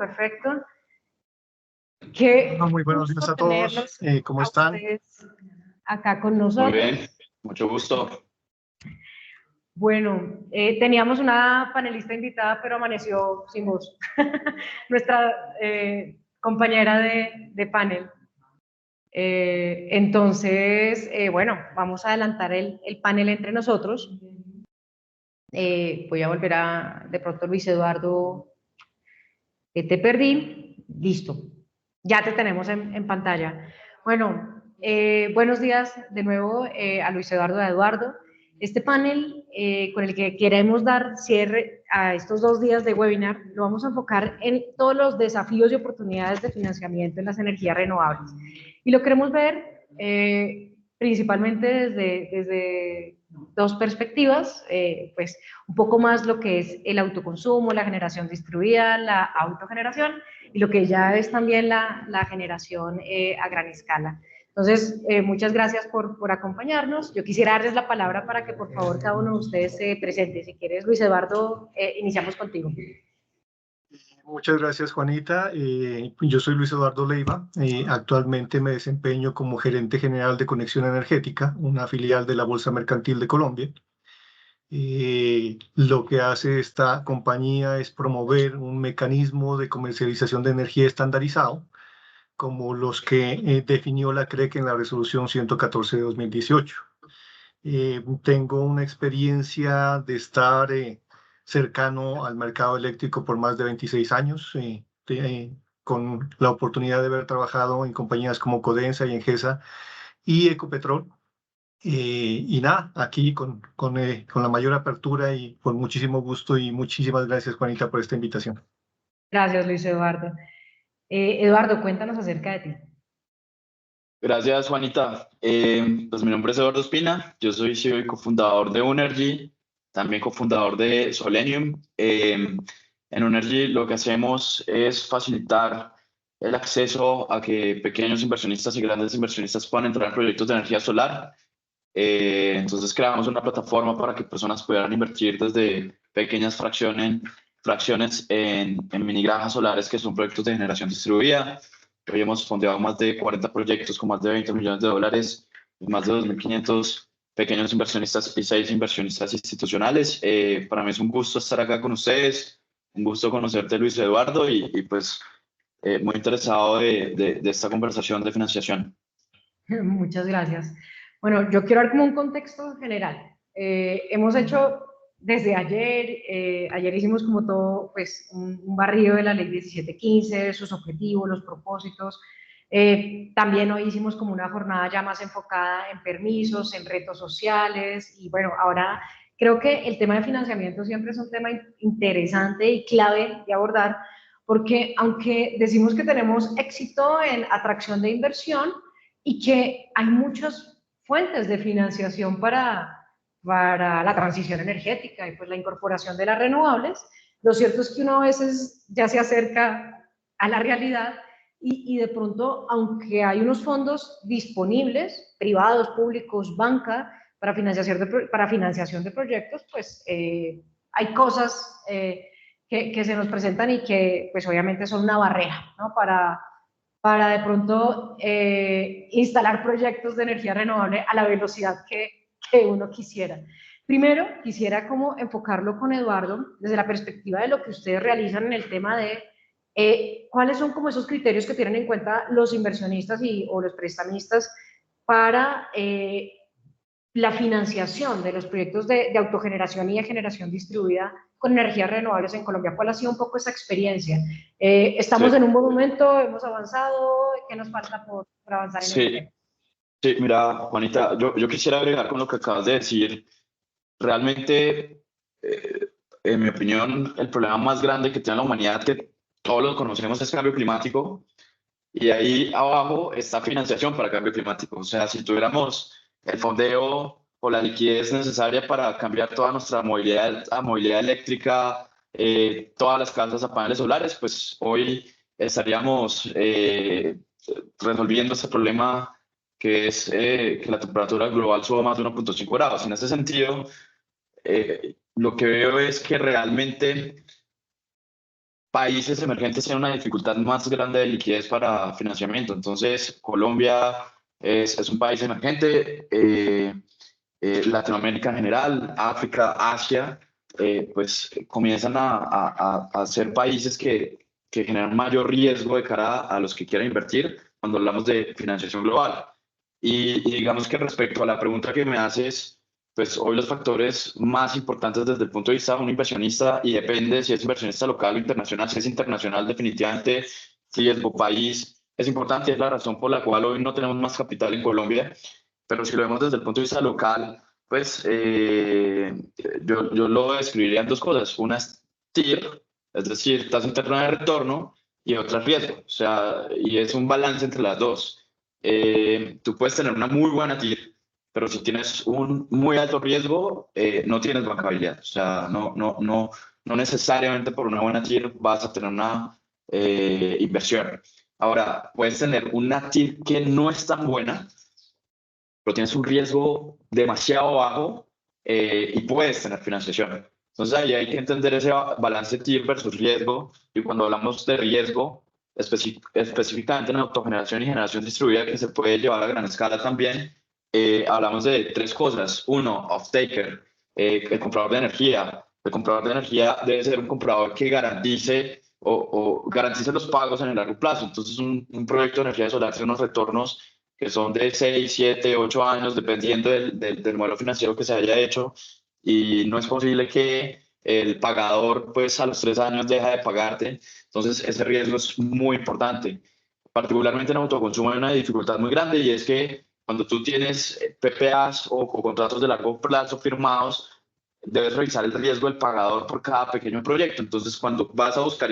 perfecto. Muy buenos días a todos. ¿Cómo están? Acá con nosotros. Muy bien, mucho gusto. Bueno, teníamos una panelista invitada, pero amaneció sin voz. Nuestra compañera de panel. Entonces, bueno, vamos a adelantar el panel entre nosotros. Voy a volver de pronto Luis Eduardo, te perdí, listo, ya te tenemos en pantalla. Bueno, buenos días de nuevo a Luis Eduardo y a Eduardo. Este panel con el que queremos dar cierre a estos 2 días de webinar, lo vamos a enfocar en todos los desafíos y oportunidades de financiamiento en las energías renovables. Y lo queremos ver principalmente desde 2 perspectivas, pues un poco más lo que es el autoconsumo, la generación distribuida, la autogeneración, y lo que ya es también la generación a gran escala. Entonces, muchas gracias por acompañarnos. Yo quisiera darles la palabra para que por favor cada uno de ustedes se presente. Si quieres, Luis Eduardo, iniciamos contigo. Muchas gracias, Juanita. Yo soy Luis Eduardo Leiva. Actualmente me desempeño como gerente general de Conexión Energética, una filial de la Bolsa Mercantil de Colombia. Lo que hace esta compañía es promover un mecanismo de comercialización de energía estandarizado, como los que definió la CREC en la resolución 114 de 2018. Tengo una experiencia de estar cercano al mercado eléctrico por más de 26 años, con la oportunidad de haber trabajado en compañías como Codensa y Engesa y Ecopetrol. Y nada, aquí con la mayor apertura y con muchísimo gusto, y muchísimas gracias, Juanita, por esta invitación. Gracias, Luis Eduardo. Eduardo, cuéntanos acerca de ti. Gracias, Juanita. Pues mi nombre es Eduardo Espina, yo soy CEO y cofundador de Unergy, también cofundador de Solenium. En Unergy lo que hacemos es facilitar el acceso a que pequeños inversionistas y grandes inversionistas puedan entrar en proyectos de energía solar. Entonces creamos una plataforma para que personas puedan invertir desde pequeñas fracciones en mini granjas solares, que son proyectos de generación distribuida. Hoy hemos fondeado más de 40 proyectos con más de $20 millones y más de 2.500 pequeños inversionistas y 6 inversionistas institucionales. Para mí es un gusto estar acá con ustedes, un gusto conocerte, Luis Eduardo, y pues muy interesado de esta conversación de financiación. Muchas gracias. Bueno, yo quiero dar como un contexto general. Hemos hecho desde ayer hicimos como todo, pues un barrido de la ley 1715, sus objetivos, los propósitos. También hoy hicimos como una jornada ya más enfocada en permisos, en retos sociales, y bueno, ahora creo que el tema de financiamiento siempre es un tema interesante y clave de abordar, porque aunque decimos que tenemos éxito en atracción de inversión, y que hay muchas fuentes de financiación para la transición energética y pues la incorporación de las renovables, lo cierto es que uno a veces ya se acerca a la realidad y de pronto, aunque hay unos fondos disponibles, privados, públicos, banca, para financiación de proyectos, pues hay cosas que se nos presentan y que pues obviamente son una barrera, ¿no? Para de pronto instalar proyectos de energía renovable a la velocidad que uno quisiera. Primero, quisiera como enfocarlo con Eduardo desde la perspectiva de lo que ustedes realizan en el tema de cuáles son como esos criterios que tienen en cuenta los inversionistas o los prestamistas para la financiación de los proyectos de autogeneración y de generación distribuida con energías renovables en Colombia. ¿Cuál ha sido un poco esa experiencia? ¿Estamos en un buen momento? ¿Hemos avanzado? ¿Qué nos falta por avanzar en este tema? Sí, mira, Juanita, yo quisiera agregar con lo que acabas de decir. Realmente, en mi opinión, el problema más grande que tiene la humanidad, que todos lo conocemos, es cambio climático. Y ahí abajo está financiación para cambio climático. O sea, si tuviéramos el fondeo o la liquidez necesaria para cambiar toda nuestra movilidad a movilidad eléctrica, todas las casas a paneles solares, pues hoy estaríamos resolviendo ese problema, que es que la temperatura global suba más de 1.5 grados. En ese sentido, lo que veo es que realmente países emergentes tienen una dificultad más grande de liquidez para financiamiento. Entonces, Colombia es un país emergente, Latinoamérica en general, África, Asia, pues comienzan a ser países que generan mayor riesgo de cara a los que quieran invertir cuando hablamos de financiación global. Y digamos que respecto a la pregunta que me haces, pues hoy los factores más importantes desde el punto de vista de un inversionista, y depende si es inversionista local o internacional, si es internacional definitivamente riesgo país es importante, es la razón por la cual hoy no tenemos más capital en Colombia, pero si lo vemos desde el punto de vista local, pues yo lo describiría en dos cosas. Una es TIR, es decir, tasa interna de retorno, y otra es riesgo. O sea, y es un balance entre las dos. Tú puedes tener una muy buena TIR, pero si tienes un muy alto riesgo, no tienes bancabilidad. O sea, no necesariamente por una buena TIR vas a tener una inversión. Ahora, puedes tener una TIR que no es tan buena, pero tienes un riesgo demasiado bajo y puedes tener financiación. Entonces ahí hay que entender ese balance TIR versus riesgo, y cuando hablamos de riesgo, específicamente en autogeneración y generación distribuida, que se puede llevar a gran escala también, hablamos de tres cosas. Uno, off-taker, el comprador de energía. El comprador de energía debe ser un comprador que garantice o garantice los pagos en el largo plazo. Entonces un proyecto de energía solar tiene unos retornos que son de 6, 7, 8 años, dependiendo del modelo financiero que se haya hecho, y no es posible que el pagador, pues a los 3 años deja de pagarte. Entonces, ese riesgo es muy importante. Particularmente en autoconsumo hay una dificultad muy grande, y es que cuando tú tienes PPAs o contratos de largo plazo firmados, debes revisar el riesgo del pagador por cada pequeño proyecto. Entonces, cuando vas a buscar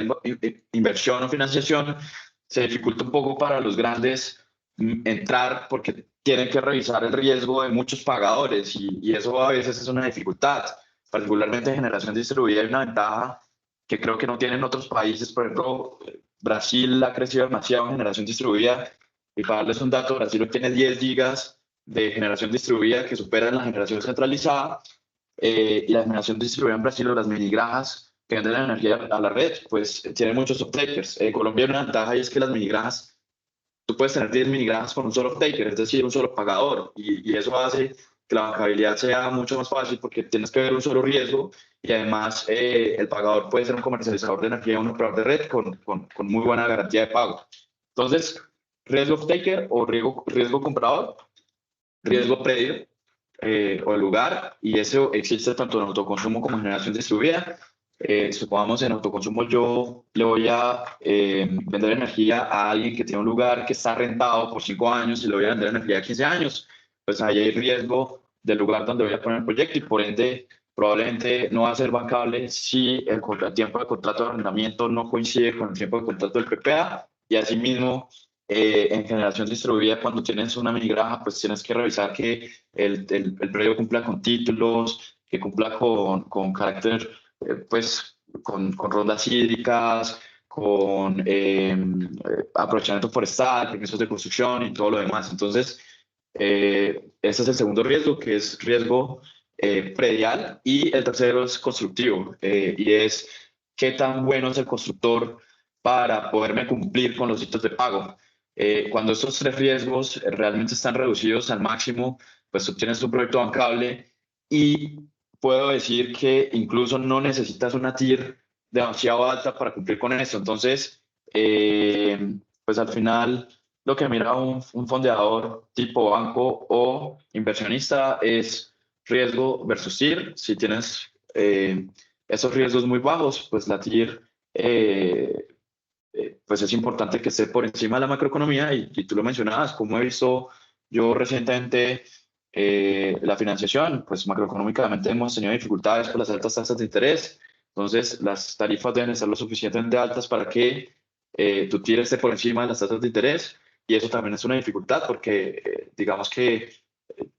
inversión o financiación, se dificulta un poco para los grandes entrar, porque tienen que revisar el riesgo de muchos pagadores, y eso a veces es una dificultad. Particularmente en generación distribuida hay una ventaja que creo que no tienen otros países. Por ejemplo, Brasil ha crecido demasiado en generación distribuida, y para darles un dato, Brasil tiene 10 gigas de generación distribuida que superan la generación centralizada, y la generación distribuida en Brasil, o las mini granjas que venden la energía a la red, pues tienen muchos off-takers. En Colombia hay una ventaja, y es que las mini granjas, tú puedes tener 10 miligramos con un solo taker, es decir, un solo pagador, y eso hace que la bancabilidad sea mucho más fácil, porque tienes que ver un solo riesgo, y además el pagador puede ser un comercializador de energía o un operador de red con muy buena garantía de pago. Entonces, riesgo off-taker o riesgo comprador, riesgo predio o el lugar, y eso existe tanto en autoconsumo como en generación distribuida. Supongamos en autoconsumo yo le voy a vender energía a alguien que tiene un lugar que está rentado por 5 años, y le voy a vender energía a 15 años, pues ahí hay riesgo del lugar donde voy a poner el proyecto, y por ende probablemente no va a ser bancable si el tiempo de contrato de arrendamiento no coincide con el tiempo de contrato del PPA. Y asimismo, en generación distribuida, cuando tienes una mini granja, pues tienes que revisar que el predio cumpla con títulos, que cumpla con carácter, pues con rondas hídricas, con aprovechamiento forestal, permisos de construcción y todo lo demás. Entonces, ese es el segundo riesgo, que es riesgo predial, y el tercero es constructivo, y es qué tan bueno es el constructor para poderme cumplir con los hitos de pago. Cuando estos tres riesgos realmente están reducidos al máximo, pues obtienes un proyecto bancable, y puedo decir que incluso no necesitas una TIR demasiado alta para cumplir con esto. Entonces, pues al final lo que mira un fondeador tipo banco o inversionista es riesgo versus TIR. Si tienes esos riesgos muy bajos, pues la TIR pues es importante que esté por encima de la macroeconomía, y tú lo mencionabas, como he visto yo recientemente la financiación, pues macroeconómicamente hemos tenido dificultades por las altas tasas de interés. Entonces las tarifas deben estar lo suficientemente altas para que tu TIR esté por encima de las tasas de interés, y eso también es una dificultad, porque digamos que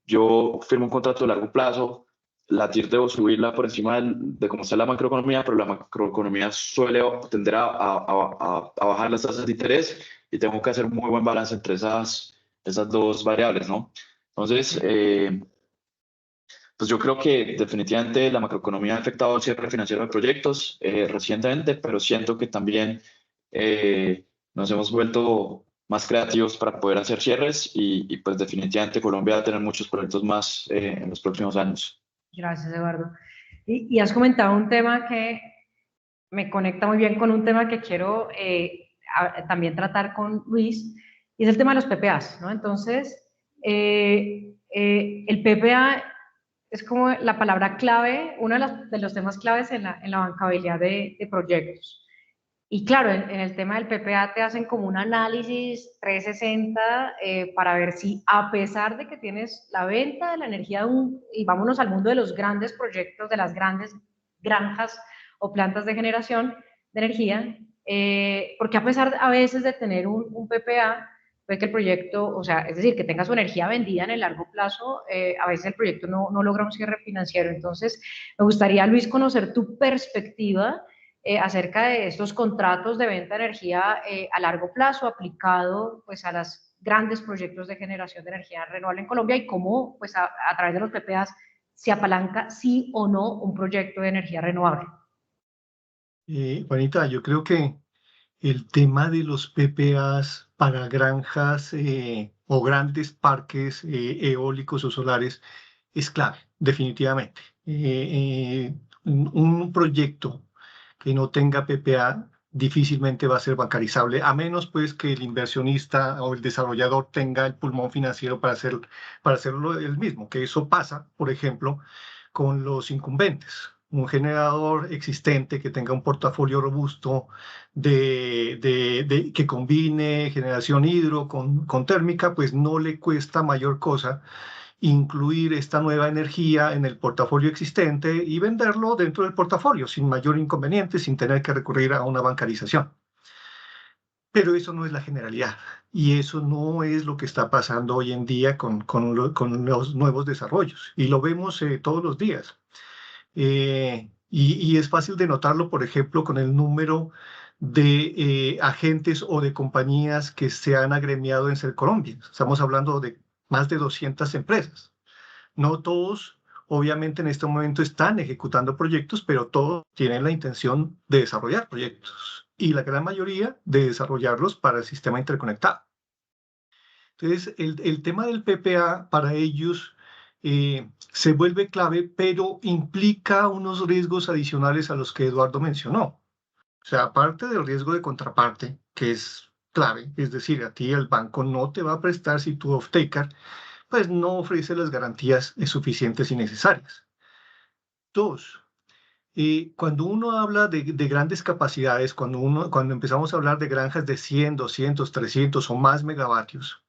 yo firmo un contrato de largo plazo, la TIR debo subirla por encima de cómo está la macroeconomía, pero la macroeconomía suele tender a bajar las tasas de interés, y tengo que hacer un muy buen balance entre esas dos variables, ¿no? Entonces, pues yo creo que definitivamente la macroeconomía ha afectado el cierre financiero de proyectos recientemente, pero siento que también nos hemos vuelto más creativos para poder hacer cierres y pues definitivamente Colombia va a tener muchos proyectos más en los próximos años. Gracias, Eduardo. Y has comentado un tema que me conecta muy bien con un tema que quiero también tratar con Luis, y es el tema de los PPAs, ¿no? Entonces, el PPA es como la palabra clave, uno de los temas claves en la bancabilidad de proyectos. Y claro, en el tema del PPA te hacen como un análisis 360 para ver si a pesar de que tienes la venta de la energía, y vámonos al mundo de los grandes proyectos, de las grandes granjas o plantas de generación de energía, porque a pesar a veces de tener un PPA, puede que el proyecto, o sea, es decir, que tenga su energía vendida en el largo plazo, a veces el proyecto no logra un cierre financiero. Entonces, me gustaría, Luis, conocer tu perspectiva acerca de estos contratos de venta de energía a largo plazo aplicado pues a los grandes proyectos de generación de energía renovable en Colombia y cómo pues a través de los PPAs se apalanca sí o no un proyecto de energía renovable. Juanita, yo creo que el tema de los PPAs para granjas o grandes parques eólicos o solares es clave, definitivamente. Un proyecto que no tenga PPA difícilmente va a ser bancarizable, a menos pues que el inversionista o el desarrollador tenga el pulmón financiero para hacerlo él mismo, que eso pasa, por ejemplo, con los incumbentes. Un generador existente que tenga un portafolio robusto que combine generación hidro con térmica, pues no le cuesta mayor cosa incluir esta nueva energía en el portafolio existente y venderlo dentro del portafolio sin mayor inconveniente, sin tener que recurrir a una bancarización. Pero eso no es la generalidad y eso no es lo que está pasando hoy en día con los nuevos desarrollos y lo vemos todos los días. Y es fácil de notarlo, por ejemplo, con el número de agentes o de compañías que se han agremiado en Colombia. Estamos hablando de más de 200 empresas. No todos, obviamente, en este momento están ejecutando proyectos, pero todos tienen la intención de desarrollar proyectos y la gran mayoría de desarrollarlos para el sistema interconectado. Entonces, el tema del PPA para ellos se vuelve clave, pero implica unos riesgos adicionales a los que Eduardo mencionó. O sea, aparte del riesgo de contraparte, que es clave, es decir, a ti el banco no te va a prestar si tu off-taker pues no ofrece las garantías suficientes y necesarias. Dos, cuando uno habla de grandes capacidades, cuando empezamos a hablar de granjas de 100, 200, 300 o más megavatios,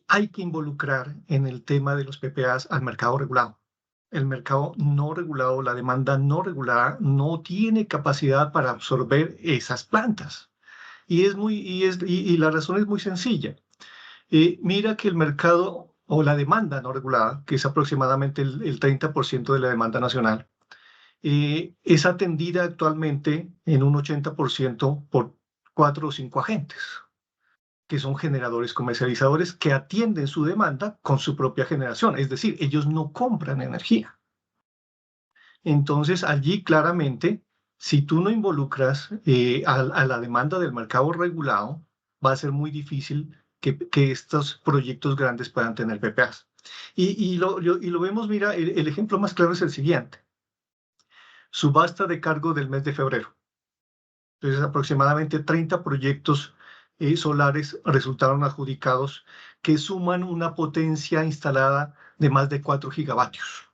hay que involucrar en el tema de los PPAs al mercado regulado. El mercado no regulado, la demanda no regulada, no tiene capacidad para absorber esas plantas. Y la razón es muy sencilla. Mira que el mercado o la demanda no regulada, que es aproximadamente el 30% de la demanda nacional, es atendida actualmente en un 80% por 4 o 5 agentes, que son generadores comercializadores que atienden su demanda con su propia generación, es decir, ellos no compran energía. Entonces, allí claramente, si tú no involucras a la demanda del mercado regulado, va a ser muy difícil que estos proyectos grandes puedan tener PPAs. Y lo vemos, mira, el ejemplo más claro es el siguiente. Subasta de cargo del mes de febrero. Entonces, aproximadamente 30 proyectos solares resultaron adjudicados que suman una potencia instalada de más de 4 gigavatios.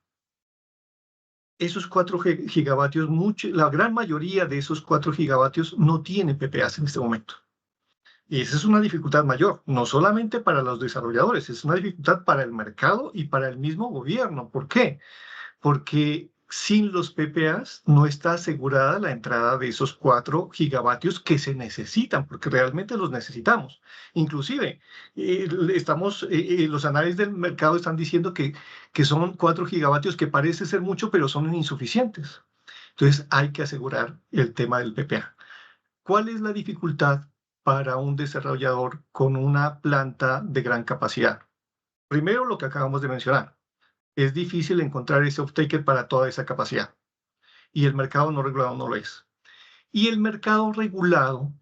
Esos 4 gigavatios, la gran mayoría de esos 4 gigavatios no tienen PPAs en este momento. Y esa es una dificultad mayor, no solamente para los desarrolladores, es una dificultad para el mercado y para el mismo gobierno. ¿Por qué? Porque sin los PPAs no está asegurada la entrada de esos 4 gigavatios que se necesitan, porque realmente los necesitamos. Inclusive, los análisis del mercado están diciendo que son 4 gigavatios que parece ser mucho, pero son insuficientes. Entonces hay que asegurar el tema del PPA. ¿Cuál es la dificultad para un desarrollador con una planta de gran capacidad? Primero, lo que acabamos de mencionar. Es difícil encontrar ese off-taker para toda esa capacidad. Y el mercado no regulado no lo es. Y el mercado regulado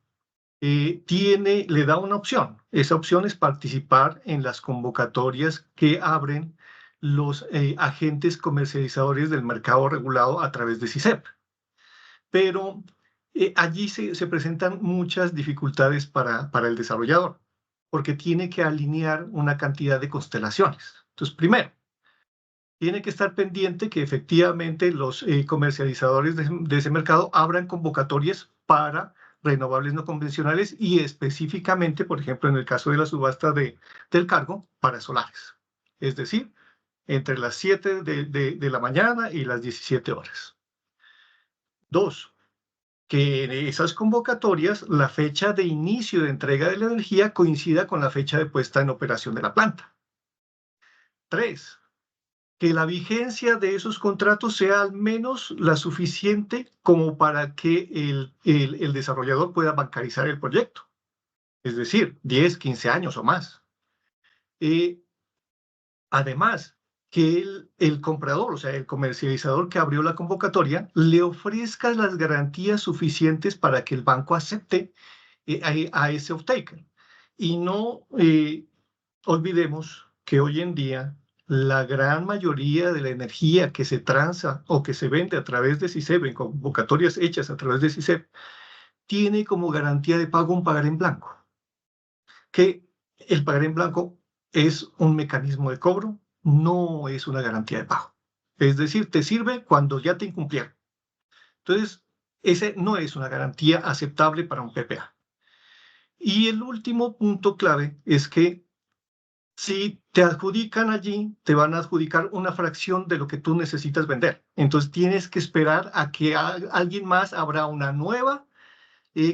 le da una opción. Esa opción es participar en las convocatorias que abren los agentes comercializadores del mercado regulado a través de CICEP. Pero allí se presentan muchas dificultades para el desarrollador, porque tiene que alinear una cantidad de constelaciones. Entonces, primero, tiene que estar pendiente que efectivamente los comercializadores de ese mercado abran convocatorias para renovables no convencionales y específicamente, por ejemplo, en el caso de la subasta del cargo, para solares. Es decir, entre las 7 de la mañana y las 17 horas. Dos, que en esas convocatorias la fecha de inicio de entrega de la energía coincida con la fecha de puesta en operación de la planta. Tres, que la vigencia de esos contratos sea al menos la suficiente como para que el desarrollador pueda bancarizar el proyecto. Es decir, 10, 15 años o más. Además, que el comprador, o sea, el comercializador que abrió la convocatoria, le ofrezca las garantías suficientes para que el banco acepte a ese off-taker. Y no olvidemos que hoy en día la gran mayoría de la energía que se transa o que se vende a través de CICEP, en convocatorias hechas a través de CICEP, tiene como garantía de pago un pagar en blanco, que el pagar en blanco es un mecanismo de cobro, no es una garantía de pago. Es decir, te sirve cuando ya te incumplieron. Entonces, ese no es una garantía aceptable para un PPA. Y el último punto clave es que si te adjudican allí, te van a adjudicar una fracción de lo que tú necesitas vender. Entonces tienes que esperar a que alguien más abra una nueva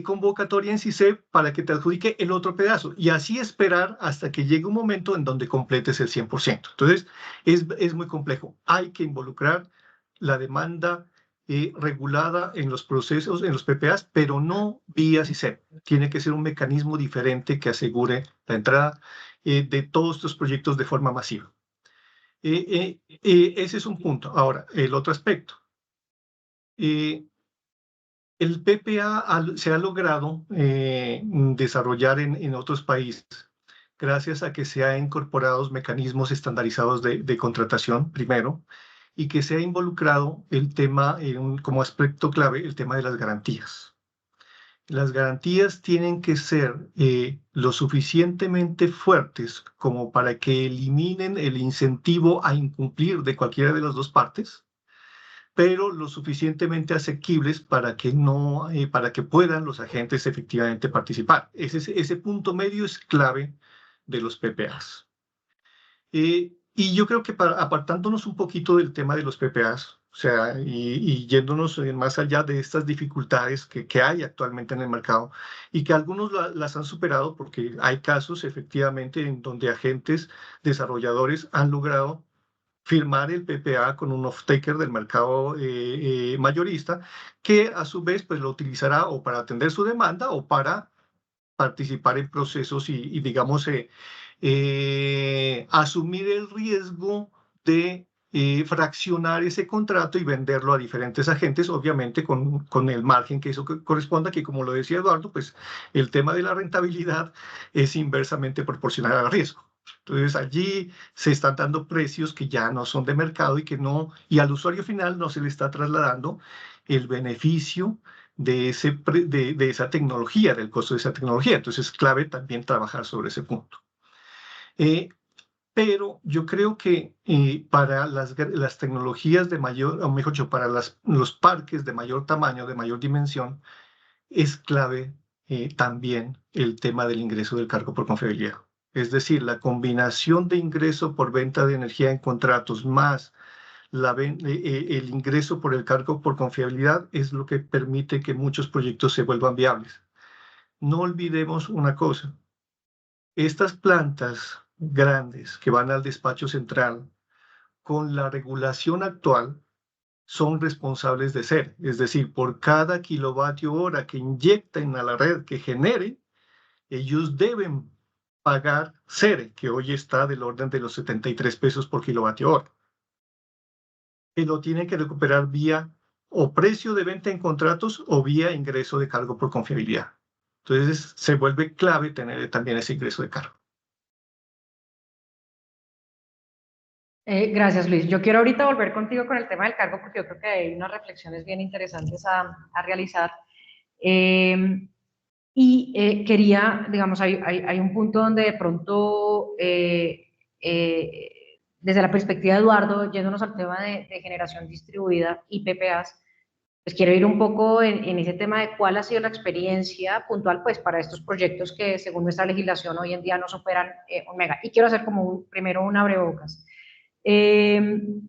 convocatoria en CICEP para que te adjudique el otro pedazo y así esperar hasta que llegue un momento en donde completes el 100%. Entonces es muy complejo. Hay que involucrar la demanda regulada en los procesos, en los PPAs, pero no vía CICEP. Tiene que ser un mecanismo diferente que asegure la entrada de todos estos proyectos de forma masiva. Ese es un punto. Ahora, el otro aspecto. El PPA se ha logrado desarrollar en otros países gracias a que se han incorporado mecanismos estandarizados de contratación, primero, y que se ha involucrado el tema, como aspecto clave, el tema de las garantías. Las garantías tienen que ser lo suficientemente fuertes como para que eliminen el incentivo a incumplir de cualquiera de las dos partes, pero lo suficientemente asequibles para que no, para que puedan los agentes efectivamente participar. Ese punto medio es clave de los PPAs. Y yo creo que apartándonos un poquito del tema de los PPAs, o sea, y yéndonos más allá de estas dificultades que hay actualmente en el mercado y que algunos las han superado porque hay casos efectivamente en donde agentes desarrolladores han logrado firmar el PPA con un off-taker del mercado mayorista, que a su vez pues, lo utilizará o para atender su demanda o para participar en procesos y digamos, asumir el riesgo de fraccionar ese contrato y venderlo a diferentes agentes, obviamente con el margen que eso corresponda, que como lo decía Eduardo, pues el tema de la rentabilidad es inversamente proporcional al riesgo. Entonces allí se están dando precios que ya no son de mercado y que no, y al usuario final no se le está trasladando el beneficio de esa tecnología, del costo de esa tecnología. Entonces es clave también trabajar sobre ese punto. Pero yo creo que para las tecnologías de mayor, o mejor dicho, para los parques de mayor tamaño, de mayor dimensión, es clave también el tema del ingreso del cargo por confiabilidad. Es decir, la combinación de ingreso por venta de energía en contratos más el ingreso por el cargo por confiabilidad es lo que permite que muchos proyectos se vuelvan viables. No olvidemos una cosa, estas plantas grandes que van al despacho central, con la regulación actual, son responsables de ser, es decir, por cada kilovatio hora que inyecten a la red que genere, ellos deben pagar CERE, que hoy está del orden de los 73 pesos por kilovatio hora. que lo tienen que recuperar vía o precio de venta en contratos o vía ingreso de cargo por confiabilidad. Entonces se vuelve clave tener también ese ingreso de cargo. Gracias, Luis. Yo quiero ahorita volver contigo con el tema del cargo porque yo creo que hay unas reflexiones bien interesantes a realizar. Quería, digamos, hay un punto donde de pronto, desde la perspectiva de Eduardo, yéndonos al tema de generación distribuida y PPAs, pues quiero ir un poco en ese tema de cuál ha sido la experiencia puntual pues para estos proyectos que según nuestra legislación hoy en día no superan 1 mega. Y quiero hacer como primero un abrebocas. El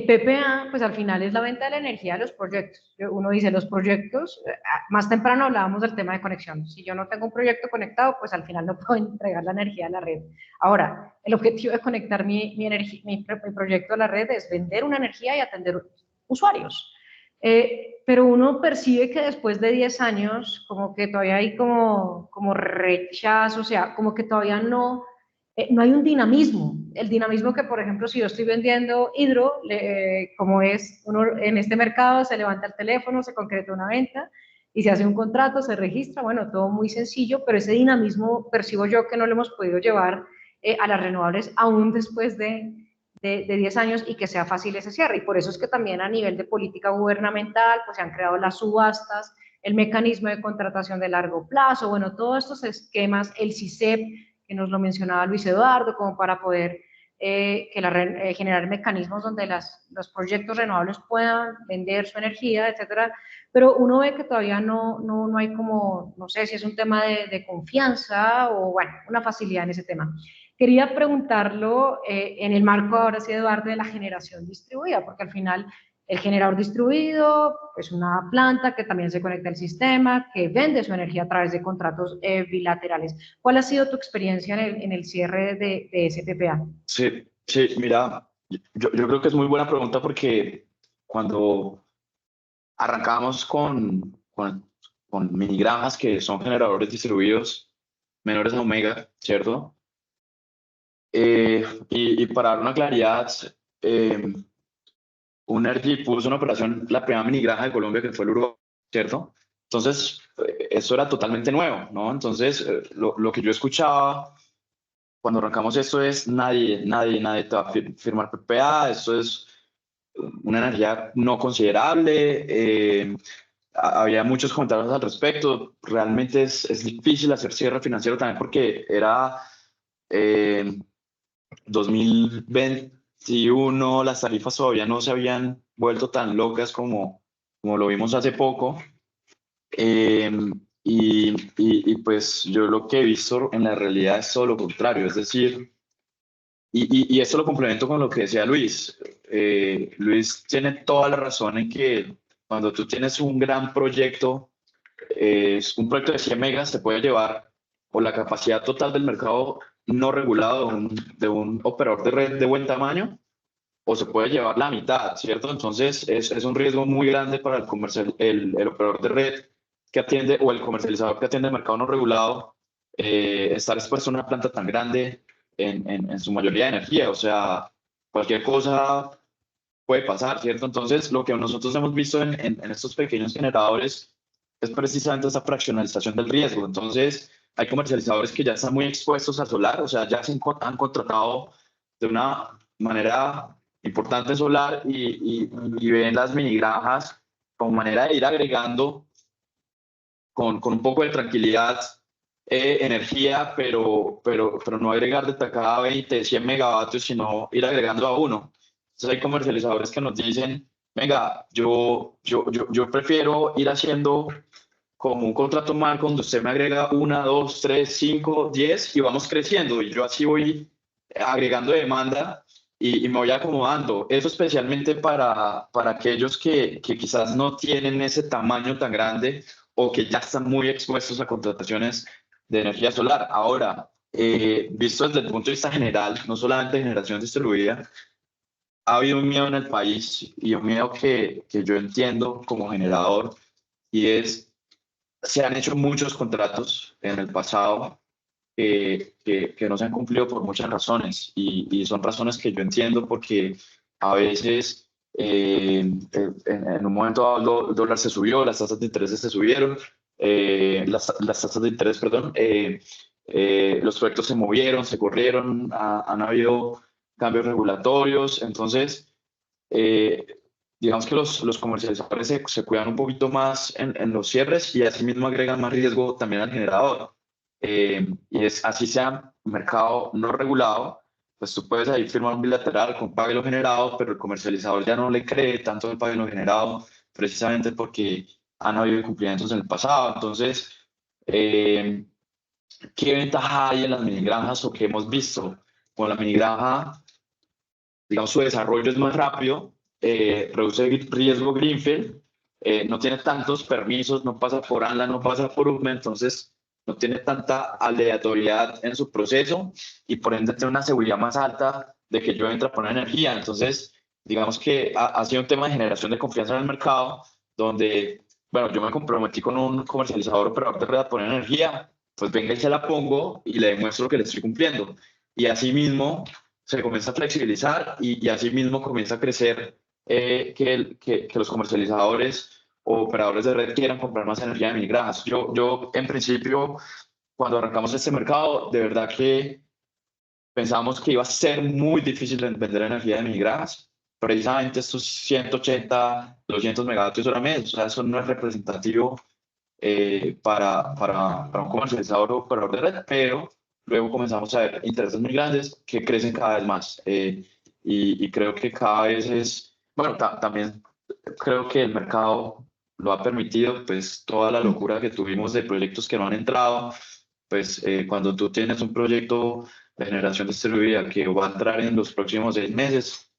PPA, pues al final es la venta de la energía de los proyectos. Uno dice, los proyectos, más temprano hablábamos del tema de conexión. Si yo no tengo un proyecto conectado, pues al final no puedo entregar la energía a la red. Ahora, el objetivo de conectar mi proyecto a la red es vender una energía y atender usuarios. Pero uno percibe que después de 10 años, como que todavía hay como rechazo, o sea, como que todavía no hay un dinamismo. El dinamismo que, por ejemplo, si yo estoy vendiendo hidro, como es uno en este mercado, se levanta el teléfono, se concreta una venta y se hace un contrato, se registra, bueno, todo muy sencillo, pero ese dinamismo percibo yo que no lo hemos podido llevar a las renovables aún después de 10 años y que sea fácil ese cierre. Y por eso es que también a nivel de política gubernamental, pues se han creado las subastas, el mecanismo de contratación de largo plazo, bueno, todos estos esquemas, el CICEP, que nos lo mencionaba Luis Eduardo, como para poder generar mecanismos donde los proyectos renovables puedan vender su energía, etcétera. Pero uno ve que todavía no hay como, no sé si es un tema de confianza o, bueno, una facilidad en ese tema. Quería preguntarlo en el marco ahora sí, Eduardo, de la generación distribuida, porque al final el generador distribuido es una planta que también se conecta al sistema, que vende su energía a través de contratos bilaterales. ¿Cuál ha sido tu experiencia en el cierre de ese PPA? Sí, sí, mira, yo creo que es muy buena pregunta porque cuando arrancamos con mini granjas que son generadores distribuidos menores a Omega, ¿cierto? Y para dar una claridad, Unergy puso en operación la primera mini granja de Colombia que fue el Uruguay, ¿cierto? Entonces, eso era totalmente nuevo, ¿no? Entonces, lo que yo escuchaba cuando arrancamos esto es nadie te va a firmar PPA, esto es una energía no considerable, había muchos comentarios al respecto, realmente es difícil hacer cierre financiero también porque era 2021, las tarifas todavía no se habían vuelto tan locas como lo vimos hace poco. Pues yo lo que he visto en la realidad es todo lo contrario, es decir, y esto lo complemento con lo que decía Luis. Luis tiene toda la razón en que cuando tú tienes un gran proyecto, un proyecto de 100 megas te puede llevar por la capacidad total del mercado no regulado de un operador de red de buen tamaño, o se puede llevar la mitad, ¿cierto? Entonces es un riesgo muy grande para el operador de red que atiende o el comercializador que atiende el mercado no regulado, estar expuesto a una planta tan grande en su mayoría de energía, o sea, cualquier cosa puede pasar, ¿cierto? Entonces, lo que nosotros hemos visto en estos pequeños generadores es precisamente esa fraccionalización del riesgo. Entonces, hay comercializadores que ya están muy expuestos al solar, o sea, ya han contratado de una manera importante solar y ven las mini granjas como manera de ir agregando con un poco de tranquilidad energía, pero no agregar de cada 20, 100 megavatios, sino ir agregando a uno. Entonces hay comercializadores que nos dicen, venga, yo prefiero ir haciendo como un contrato marco donde usted me agrega 1, 2, 3, 5, 10 y vamos creciendo y yo así voy agregando demanda y me voy acomodando. Eso especialmente para aquellos que quizás no tienen ese tamaño tan grande o que ya están muy expuestos a contrataciones de energía solar. Ahora, visto desde el punto de vista general, no solamente de generación distribuida, ha habido un miedo en el país y un miedo que yo entiendo como generador y es, se han hecho muchos contratos en el pasado que no se han cumplido por muchas razones y son razones que yo entiendo porque a veces en un momento dado el dólar se subió, las tasas de interés se subieron, las tasas de interés, perdón, los proyectos se movieron, se corrieron, han habido cambios regulatorios, entonces digamos que los comercializadores se cuidan un poquito más en los cierres y asimismo agregan más riesgo también al generador. Y es así sea un mercado no regulado, pues tú puedes ahí firmar un bilateral con pague lo generado, pero el comercializador ya no le cree tanto el pague lo generado, precisamente porque han habido incumplimientos en el pasado. Entonces, eh, ¿qué ventaja hay en las minigranjas o qué hemos visto? Con la minigranja, digamos, su desarrollo es más rápido, reduce el riesgo greenfield, no tiene tantos permisos, no pasa por ANLA, no pasa por UME, entonces no tiene tanta aleatoriedad en su proceso y por ende tiene una seguridad más alta de que yo entre a poner energía. Entonces, digamos que ha sido un tema de generación de confianza en el mercado, donde, bueno, yo me comprometí con un comercializador operador de red a poner energía, pues venga y se la pongo y le demuestro que le estoy cumpliendo. Y así mismo se comienza a flexibilizar y así mismo comienza a crecer que los comercializadores o operadores de red quieran comprar más energía de minigrajas. Yo, en principio, cuando arrancamos este mercado, de verdad que pensamos que iba a ser muy difícil vender energía de minigrajas. Precisamente estos 180, 200 megavatios hora mes, o sea, eso no es representativo para un comercializador o operador de red, pero luego comenzamos a ver intereses muy grandes que crecen cada vez más. Y creo que cada vez es, bueno, también creo que el mercado lo ha permitido, pues toda la locura que tuvimos de proyectos que no han entrado, pues cuando tú tienes un proyecto de generación distribuida que va a entrar en los próximos 6 meses,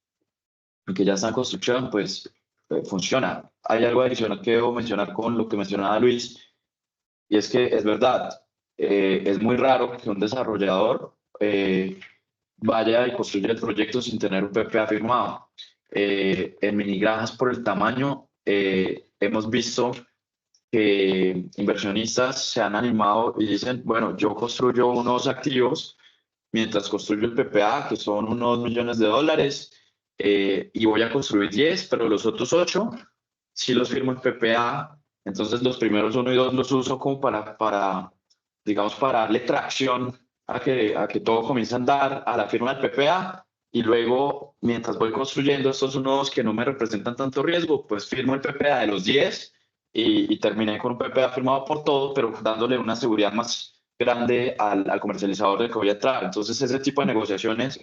y que ya está en construcción, pues funciona. Hay algo adicional que debo mencionar con lo que mencionaba Luis, y es que es verdad, es muy raro que un desarrollador vaya y construya el proyecto sin tener un PPA firmado. En minigranjas por el tamaño, hemos visto que inversionistas se han animado y dicen, bueno, yo construyo unos activos mientras construyo el PPA, que son unos millones de dólares, y voy a construir 10, pero los otros 8 sí los firmo en PPA. Entonces los primeros 1 y 2 los uso como digamos, para darle tracción a que todo comience a andar a la firma del PPA. Y luego, mientras voy construyendo estos unos que no me representan tanto riesgo, pues firmo el PPA de los 10 y terminé con un PPA firmado por todo, pero dándole una seguridad más grande al comercializador del que voy a entrar. Entonces, ese tipo de negociaciones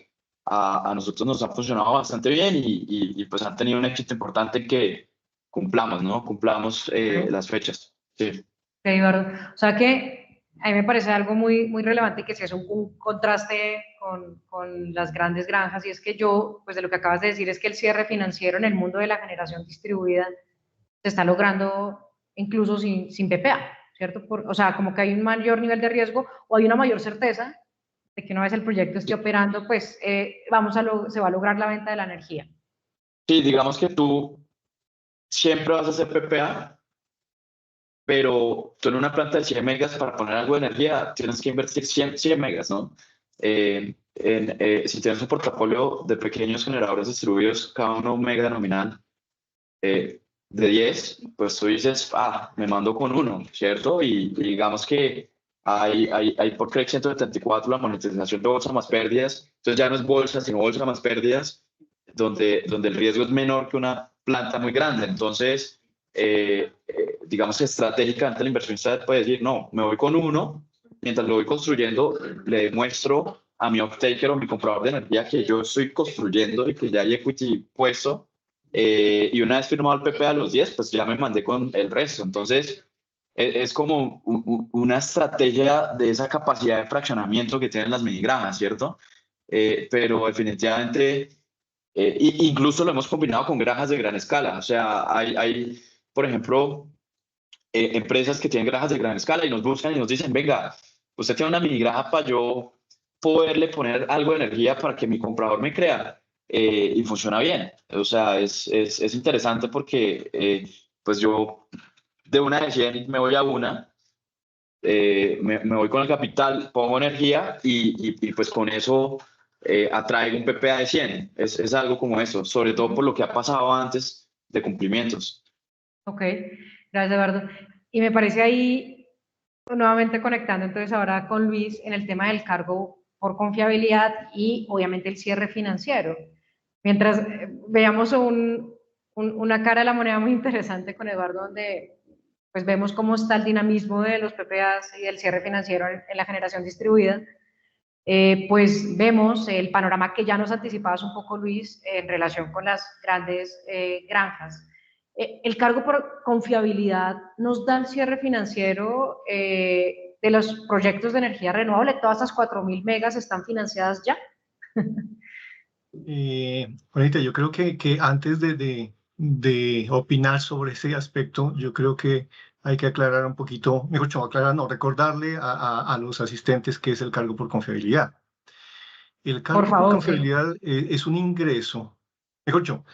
a nosotros nos han funcionado bastante bien y pues han tenido un éxito importante que cumplamos, ¿no? Cumplamos las fechas. Sí. Ok, Eduardo. O sea que a mí me parece algo muy, muy relevante que sí es un contraste con las grandes granjas y es que yo, pues de lo que acabas de decir es que el cierre financiero en el mundo de la generación distribuida se está logrando incluso sin PPA, ¿cierto? O sea, como que hay un mayor nivel de riesgo o hay una mayor certeza de que una vez el proyecto esté operando, pues se va a lograr la venta de la energía. Sí, digamos que tú siempre vas a hacer PPA, pero tú en una planta de 100 megas para poner algo de energía tienes que invertir 100 megas, ¿no? Si tienes un portafolio de pequeños generadores distribuidos, cada uno un mega nominal, de 10, pues tú dices, me mando con uno, ¿cierto? Y digamos que hay por CREC 174 la monetización de bolsa más pérdidas, entonces ya no es bolsa, sino bolsa más pérdidas, donde el riesgo es menor que una planta muy grande. Entonces, digamos que estratégicamente el inversionista puede decir, no, me voy con uno, mientras lo voy construyendo, le demuestro a mi off-taker o mi comprador de energía que yo estoy construyendo y que ya hay equity puesto. Y una vez firmado el PP a los 10, pues ya me mandé con el resto. Entonces, es como una estrategia de esa capacidad de fraccionamiento que tienen las minigranjas, ¿cierto? Pero definitivamente, incluso lo hemos combinado con granjas de gran escala. O sea, hay por ejemplo, empresas que tienen granjas de gran escala y nos buscan y nos dicen, venga, usted tiene una minigranja para yo poderle poner algo de energía para que mi comprador me crea. Y funciona bien. O sea, es interesante porque pues yo de una de 100 me voy a una, me voy con el capital, pongo energía y pues con eso atraiga un PPA de 100. Es algo como eso, sobre todo por lo que ha pasado antes de cumplimientos. Ok, gracias Eduardo. Y me parece ahí, nuevamente conectando entonces ahora con Luis en el tema del cargo por confiabilidad y obviamente el cierre financiero. Mientras veamos una cara de la moneda muy interesante con Eduardo, donde pues vemos cómo está el dinamismo de los PPAs y el cierre financiero en la generación distribuida, pues vemos el panorama que ya nos anticipabas un poco, Luis, en relación con las grandes granjas. El cargo por confiabilidad nos da el cierre financiero de los proyectos de energía renovable. Todas estas 4.000 megas están financiadas ya. Juanita, yo creo que antes de opinar sobre ese aspecto, yo creo que hay que aclarar un poquito, mejor dicho, aclarar, no, recordarle a los asistentes qué es el cargo por confiabilidad. El Por cargo por favor, sí. confiabilidad es un ingreso, mejor dicho,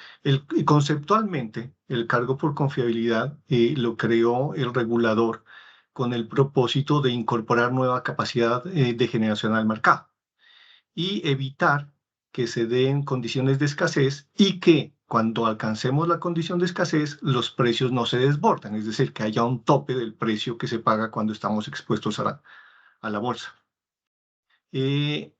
conceptualmente el cargo por confiabilidad lo creó el regulador con el propósito de incorporar nueva capacidad de generación al mercado y evitar que se den condiciones de escasez y que cuando alcancemos la condición de escasez los precios no se desbordan, es decir, que haya un tope del precio que se paga cuando estamos expuestos a la bolsa. Eh,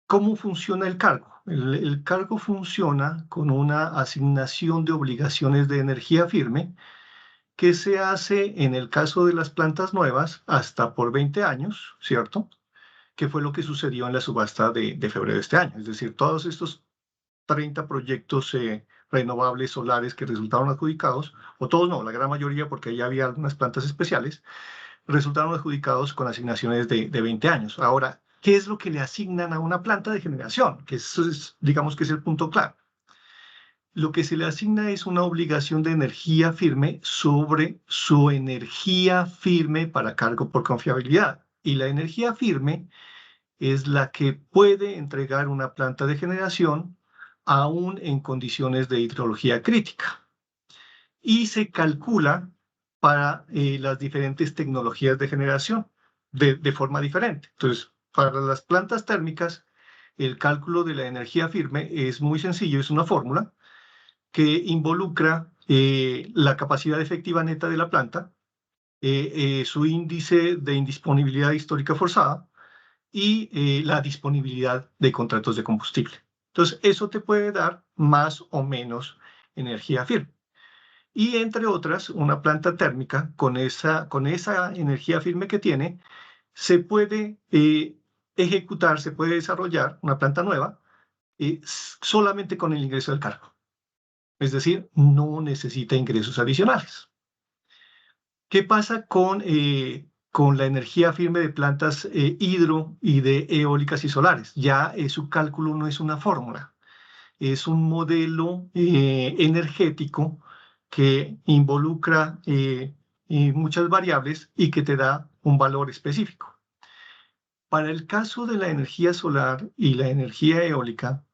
¿Cómo funciona el cargo? El cargo funciona con una asignación de obligaciones de energía firme que se hace en el caso de las plantas nuevas hasta por 20 años, ¿cierto? Que fue lo que sucedió en la subasta de febrero de este año. Es decir, todos estos 30 proyectos renovables solares que resultaron adjudicados, o todos no, la gran mayoría, porque ya había algunas plantas especiales, resultaron adjudicados con asignaciones de 20 años. Ahora, ¿qué es lo que le asignan a una planta de generación? Que eso es, digamos que es el punto clave. Lo que se le asigna es una obligación de energía firme sobre su energía firme para cargo por confiabilidad. Y la energía firme es la que puede entregar una planta de generación aún en condiciones de hidrología crítica. Y se calcula para las diferentes tecnologías de generación de forma diferente. Entonces, para las plantas térmicas, el cálculo de la energía firme es muy sencillo, es una fórmula que involucra la capacidad efectiva neta de la planta, su índice de indisponibilidad histórica forzada, y la disponibilidad de contratos de combustible. Entonces, eso te puede dar más o menos energía firme. Y entre otras, una planta térmica con esa energía firme que tiene, se puede ejecutar, se puede desarrollar una planta nueva solamente con el ingreso del cargo. Es decir, no necesita ingresos adicionales. ¿Qué pasa con la energía firme de plantas hidro y de eólicas y solares? Ya su cálculo no es una fórmula, es un modelo energético que involucra muchas variables y que te da un valor específico. Para el caso de la energía solar y la energía eólica,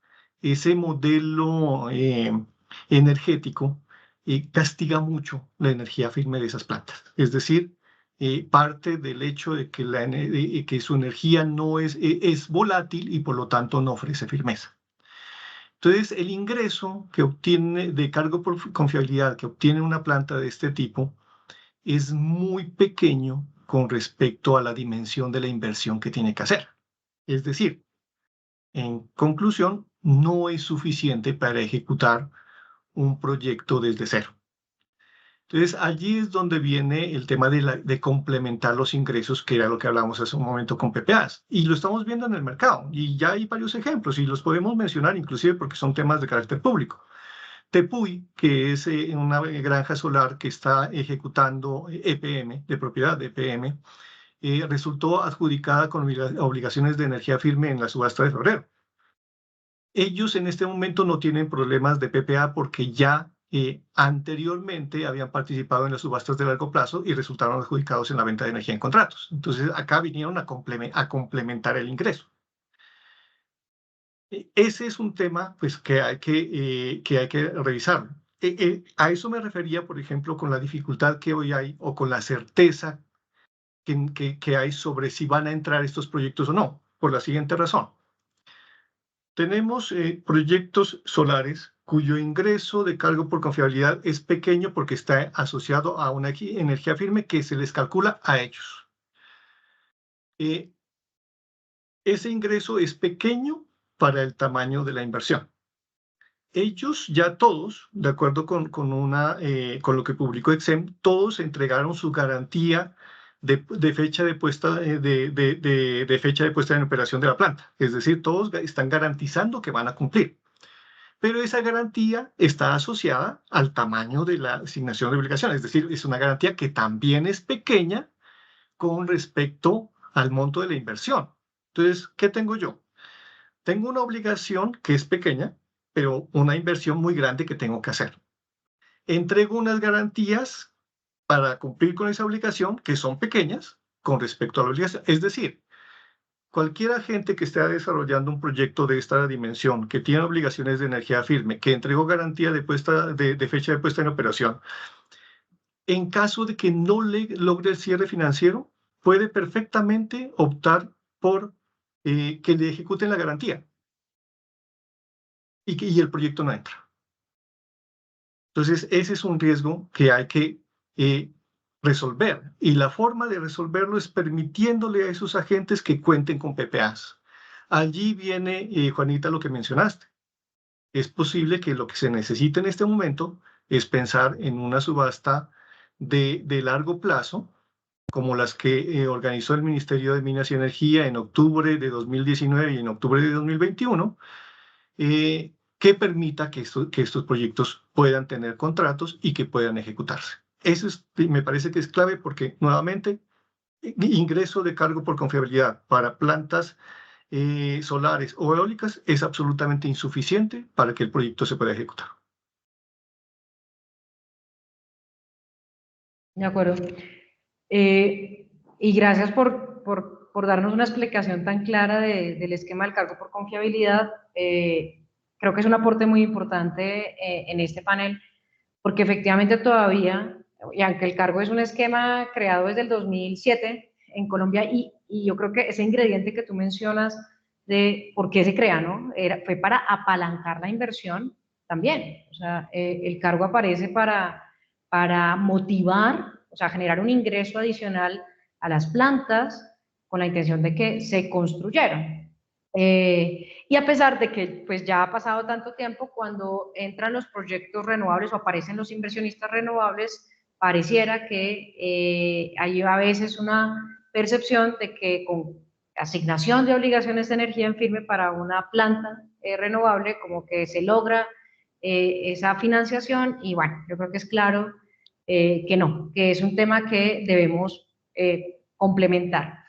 ese modelo energético castiga mucho la energía firme de esas plantas. Es decir, parte del hecho de que su energía no es volátil y por lo tanto no ofrece firmeza. Entonces, el ingreso que obtiene de cargo por confiabilidad que obtiene una planta de este tipo es muy pequeño con respecto a la dimensión de la inversión que tiene que hacer. Es decir, en conclusión, no es suficiente para ejecutar un proyecto desde cero. Entonces, allí es donde viene el tema de complementar los ingresos, que era lo que hablamos hace un momento con PPAs. Y lo estamos viendo en el mercado. Y ya hay varios ejemplos y los podemos mencionar inclusive porque son temas de carácter público. Tepuy, que es una granja solar que está ejecutando EPM, de propiedad de EPM, resultó adjudicada con obligaciones de energía firme en la subasta de febrero. Ellos en este momento no tienen problemas de PPA porque ya anteriormente habían participado en las subastas de largo plazo y resultaron adjudicados en la venta de energía en contratos. Entonces acá vinieron a complementar el ingreso. Ese es un tema pues, que hay que revisar. A eso me refería, por ejemplo, con la dificultad que hoy hay o con la certeza que hay sobre si van a entrar estos proyectos o no. por la siguiente razón. Tenemos proyectos solares cuyo ingreso de cargo por confiabilidad es pequeño porque está asociado a una energía firme que se les calcula a ellos. Ese ingreso es pequeño para el tamaño de la inversión. Ellos ya todos, de acuerdo con lo que publicó Exem, todos entregaron su garantía de fecha de puesta en operación de la planta. Es decir, todos están garantizando que van a cumplir. Pero esa garantía está asociada al tamaño de la asignación de obligaciones. Es decir, es una garantía que también es pequeña con respecto al monto de la inversión. Entonces, ¿qué tengo yo? Tengo una obligación que es pequeña, pero una inversión muy grande que tengo que hacer. Entrego unas garantías para cumplir con esa obligación que son pequeñas con respecto a la obligación. Es decir, cualquier agente que esté desarrollando un proyecto de esta dimensión, que tiene obligaciones de energía firme, que entregó garantía de fecha de puesta en operación, en caso de que no logre el cierre financiero, puede perfectamente optar por que le ejecuten la garantía y el proyecto no entra. Entonces, ese es un riesgo que hay que resolver. Y la forma de resolverlo es permitiéndole a esos agentes que cuenten con PPAs. Allí viene, Juanita, lo que mencionaste. Es posible que lo que se necesite en este momento es pensar en una subasta de largo plazo, como las que organizó el Ministerio de Minas y Energía en octubre de 2019 y en octubre de 2021, que permita que estos proyectos puedan tener contratos y que puedan ejecutarse. Eso me parece que es clave porque, nuevamente, ingreso de cargo por confiabilidad para plantas solares o eólicas es absolutamente insuficiente para que el proyecto se pueda ejecutar. De acuerdo. Y gracias por darnos una explicación tan clara del esquema del cargo por confiabilidad. Creo que es un aporte muy importante en este panel, porque efectivamente todavía, y aunque el cargo es un esquema creado desde el 2007 en Colombia, y yo creo que ese ingrediente que tú mencionas de por qué se crea, ¿no? Fue para apalancar la inversión también. O sea, el cargo aparece para motivar, o sea, generar un ingreso adicional a las plantas con la intención de que se construyeran. Y a pesar de que pues ya ha pasado tanto tiempo, cuando entran los proyectos renovables o aparecen los inversionistas renovables, pareciera que hay a veces una percepción de que con asignación de obligaciones de energía en firme para una planta renovable, como que se logra esa financiación, y bueno, yo creo que es claro que no, que es un tema que debemos complementar.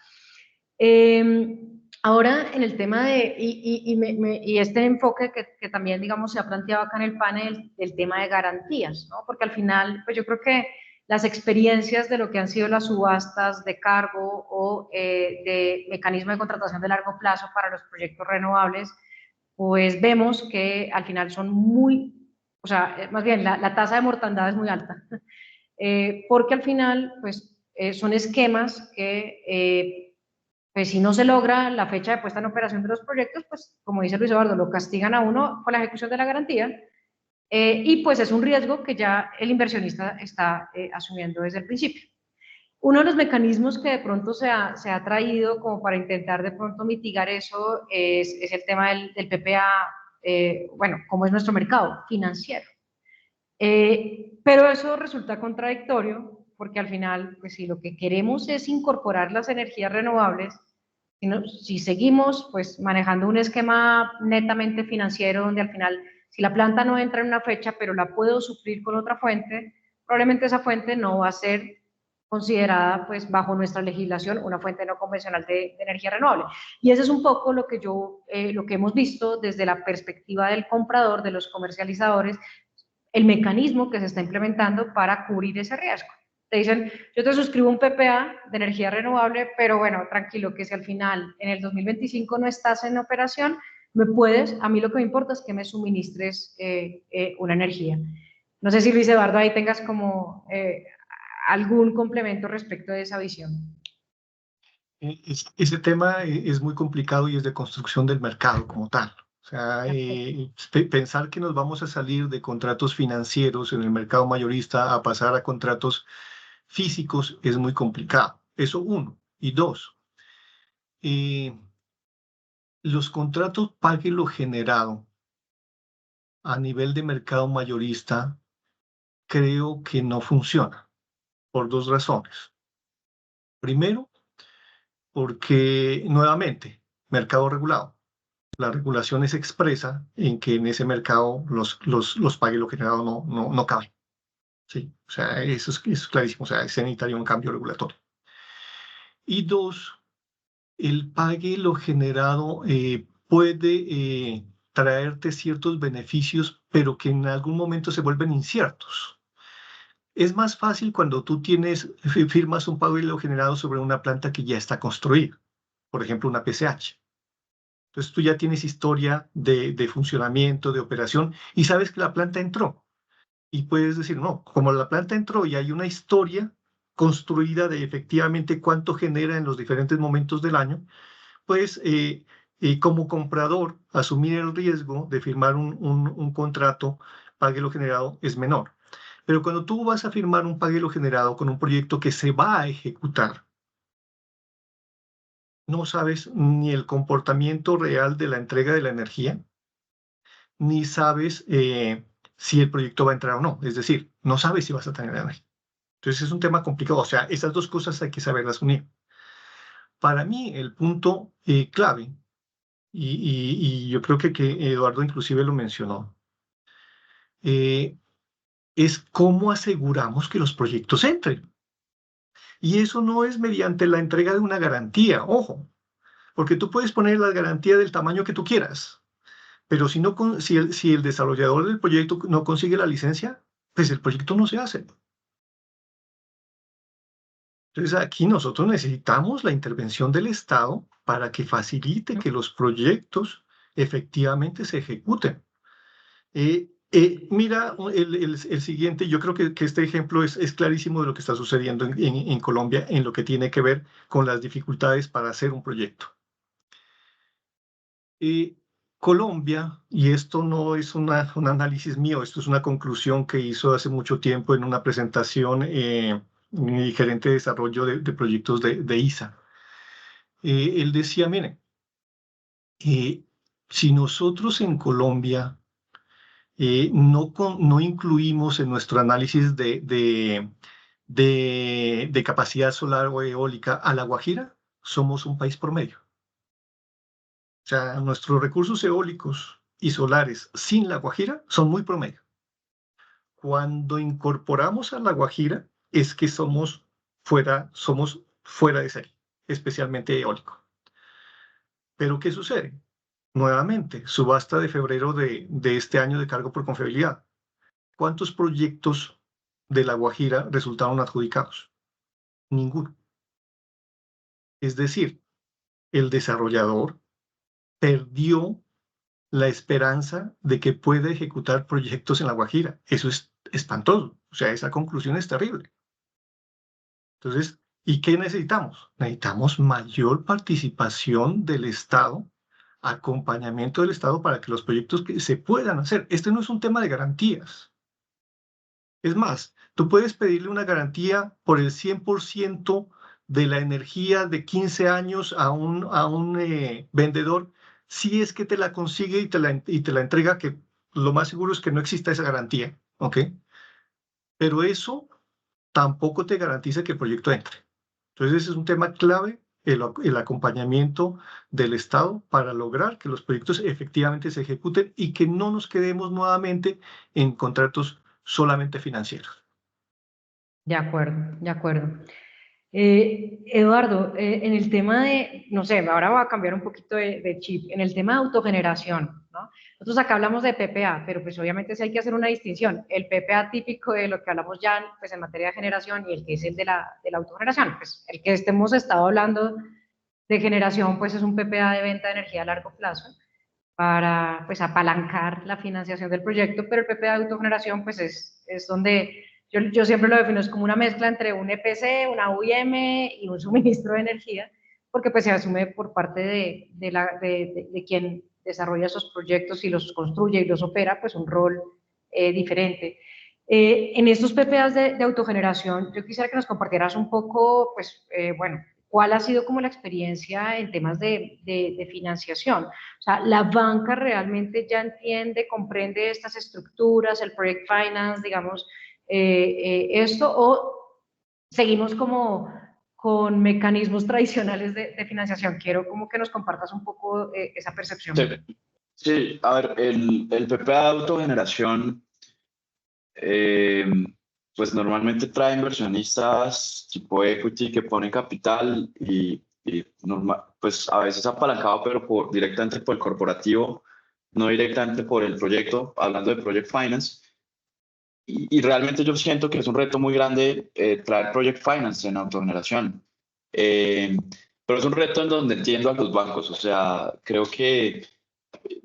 Ahora, en el tema de, y este enfoque que también, digamos, se ha planteado acá en el panel, el tema de garantías, ¿no? Porque al final, pues yo creo que las experiencias de lo que han sido las subastas de cargo o de mecanismo de contratación de largo plazo para los proyectos renovables, pues vemos que al final son muy, o sea, más bien la tasa de mortandad es muy alta, porque al final, pues son esquemas que pues si no se logra la fecha de puesta en operación de los proyectos, pues como dice Luis Eduardo, lo castigan a uno con la ejecución de la garantía, y pues es un riesgo que ya el inversionista está asumiendo desde el principio. Uno de los mecanismos que de pronto se ha traído como para intentar de pronto mitigar eso es el tema del PPA, bueno, como es nuestro mercado financiero. Pero eso resulta contradictorio porque al final, pues si lo que queremos es incorporar las energías renovables, si seguimos pues manejando un esquema netamente financiero donde al final, si la planta no entra en una fecha, pero la puedo suplir con otra fuente, probablemente esa fuente no va a ser considerada pues bajo nuestra legislación una fuente no convencional de energía renovable. Y eso es un poco lo que lo que hemos visto desde la perspectiva del comprador, de los comercializadores, el mecanismo que se está implementando para cubrir ese riesgo. Te dicen, yo te suscribo un PPA de energía renovable, pero bueno, tranquilo, que si al final en el 2025 no estás en operación, a mí lo que me importa es que me suministres una energía. No sé si Luis Eduardo ahí tengas como algún complemento respecto de esa visión. Ese tema es muy complicado y es de construcción del mercado como tal. O sea, pensar que nos vamos a salir de contratos financieros en el mercado mayorista a pasar a contratos físicos es muy complicado. Eso uno. Y dos, eh, los contratos pague lo generado a nivel de mercado mayorista creo que no funciona por dos razones. Primero, porque nuevamente, mercado regulado. La regulación es expresa en que en ese mercado los pague lo generado no caben. ¿Sí? O sea, eso es clarísimo. O sea, se necesitaría un cambio regulatorio. Y dos, el pague lo generado puede traerte ciertos beneficios, pero que en algún momento se vuelven inciertos. Es más fácil cuando tú firmas un pago y lo generado sobre una planta que ya está construida, por ejemplo, una PCH. Entonces tú ya tienes historia de funcionamiento, de operación, y sabes que la planta entró. Y puedes decir, no, como la planta entró y hay una historia construida de efectivamente cuánto genera en los diferentes momentos del año, pues como comprador, asumir el riesgo de firmar un contrato, pague lo generado, es menor. Pero cuando tú vas a firmar un pague lo generado con un proyecto que se va a ejecutar, no sabes ni el comportamiento real de la entrega de la energía, ni sabes si el proyecto va a entrar o no. Es decir, no sabes si vas a tener energía. Entonces es un tema complicado. O sea, esas dos cosas hay que saberlas unir. Para mí, el punto clave, y yo creo que Eduardo inclusive lo mencionó, eh, es cómo aseguramos que los proyectos entren. Y eso no es mediante la entrega de una garantía, ojo, porque tú puedes poner la garantía del tamaño que tú quieras, pero si el desarrollador del proyecto no consigue la licencia, pues el proyecto no se hace. Entonces aquí nosotros necesitamos la intervención del Estado para que facilite que los proyectos efectivamente se ejecuten. Mira el siguiente, yo creo que este ejemplo es clarísimo de lo que está sucediendo en Colombia en lo que tiene que ver con las dificultades para hacer un proyecto. Colombia, y esto no es un análisis mío, esto es una conclusión que hizo hace mucho tiempo en una presentación mi gerente de desarrollo de proyectos de ISA. Él decía, miren, si nosotros en Colombia no incluimos en nuestro análisis de capacidad solar o eólica a La Guajira, somos un país promedio. O sea, nuestros recursos eólicos y solares sin La Guajira son muy promedio. Cuando incorporamos a La Guajira es que somos fuera de serie, especialmente eólico. Pero ¿qué sucede? Nuevamente, subasta de febrero de este año de cargo por confiabilidad. ¿Cuántos proyectos de La Guajira resultaron adjudicados? Ninguno. Es decir, el desarrollador perdió la esperanza de que pueda ejecutar proyectos en La Guajira. Eso es espantoso. O sea, esa conclusión es terrible. Entonces, ¿y qué necesitamos? Necesitamos mayor participación del Estado, acompañamiento del Estado para que los proyectos que se puedan hacer. Este no es un tema de garantías. Es más, tú puedes pedirle una garantía por el 100% de la energía de 15 años a un vendedor, si es que te la consigue y te la entrega, que lo más seguro es que no exista esa garantía, ¿ok? Pero eso tampoco te garantiza que el proyecto entre. Entonces, ese es un tema clave, el acompañamiento del Estado para lograr que los proyectos efectivamente se ejecuten y que no nos quedemos nuevamente en contratos solamente financieros. De acuerdo, de acuerdo. Eduardo, en el tema de, no sé, ahora voy a cambiar un poquito de chip, en el tema de autogeneración, ¿no? Nosotros acá hablamos de PPA, pero pues obviamente sí hay que hacer una distinción. El PPA típico de lo que hablamos ya pues, en materia de generación y el que es el de la autogeneración, pues el que hemos estado hablando de generación, pues es un PPA de venta de energía a largo plazo para pues apalancar la financiación del proyecto, pero el PPA de autogeneración pues es donde yo siempre lo defino, es como una mezcla entre un EPC, una UIM y un suministro de energía, porque pues se asume por parte de quien desarrolla esos proyectos y los construye y los opera, pues un rol diferente. En estos PPAs de autogeneración, yo quisiera que nos compartieras un poco, pues, bueno, cuál ha sido como la experiencia en temas de financiación. O sea, ¿la banca realmente ya entiende, comprende estas estructuras, el project finance, digamos, esto, o seguimos como con mecanismos tradicionales de financiación? Quiero como que nos compartas un poco esa percepción. Sí, sí, a ver, el PPA de autogeneración, eh, pues normalmente trae inversionistas tipo equity que ponen capital y pues a veces apalancado, pero directamente por el corporativo, no directamente por el proyecto, hablando de Project Finance. Y realmente yo siento que es un reto muy grande traer Project Finance en autogeneración. Eh, pero es un reto en donde entiendo a los bancos, o sea, creo que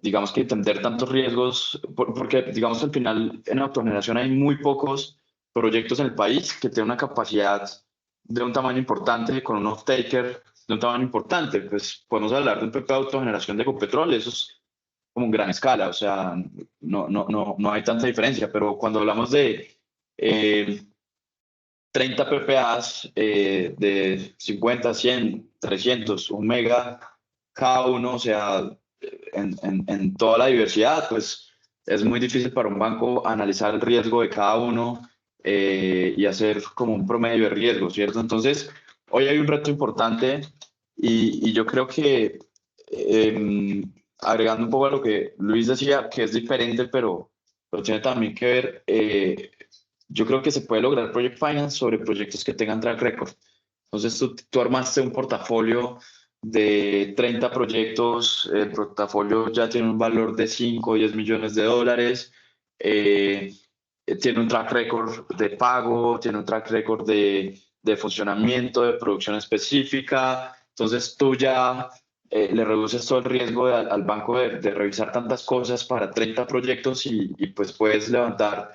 digamos que entender tantos riesgos, porque digamos al final en autogeneración hay muy pocos proyectos en el país que tengan una capacidad de un tamaño importante, con un off-taker de un tamaño importante. Pues podemos hablar de un PP de autogeneración de Ecopetrol, eso es como en gran escala, o sea, no hay tanta diferencia, pero cuando hablamos de 30 PPAs de 50, 100, 300, 1 mega cada uno, o sea, en toda la diversidad, pues es muy difícil para un banco analizar el riesgo de cada uno y hacer como un promedio de riesgo, ¿cierto? Entonces, hoy hay un reto importante y yo creo que agregando un poco a lo que Luis decía, que es diferente, pero tiene también que ver, yo creo que se puede lograr Project Finance sobre proyectos que tengan track record. Entonces tú armaste un portafolio de 30 proyectos, el portafolio ya tiene un valor de 5 o 10 millones de dólares, eh, tiene un track record de pago, tiene un track record de funcionamiento, de producción específica, entonces tú ya le reduces todo el riesgo al banco de revisar tantas cosas para 30 proyectos y pues puedes levantar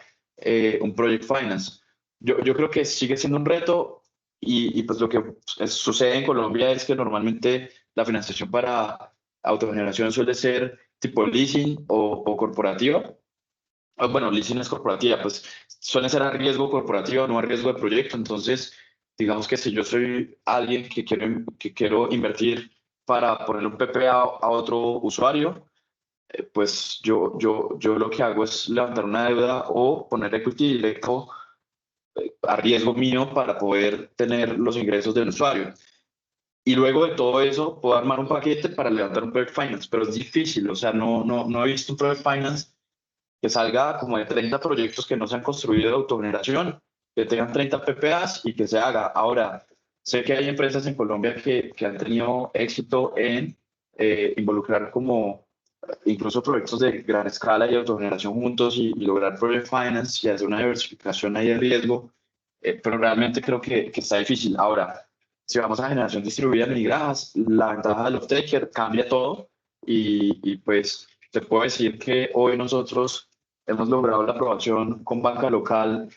un Project Finance. Yo creo que sigue siendo un reto y pues lo que sucede en Colombia es que normalmente la financiación para autogeneración suele ser tipo leasing o corporativa. Bueno, leasing es corporativa, pues suele ser a riesgo corporativo, no a riesgo de proyecto. Entonces, digamos que si yo soy alguien que quiero invertir para ponerle un PPA a otro usuario, pues yo lo que hago es levantar una deuda o poner equity directo a riesgo mío para poder tener los ingresos del usuario. Y luego de todo eso, puedo armar un paquete para levantar un Project Finance, pero es difícil, o sea, no he visto un Project Finance que salga como de 30 proyectos que no se han construido de autogeneración, que tengan 30 PPAs y que se haga. Ahora, sé que hay empresas en Colombia que han tenido éxito en involucrar como incluso proyectos de gran escala y autogeneración juntos y lograr Project Finance y hacer una diversificación ahí de riesgo, pero realmente creo que está difícil. Ahora, si vamos a generación distribuida de migrajas, la ventaja del off-taker cambia todo y pues te puedo decir que hoy nosotros hemos logrado la aprobación con banca local.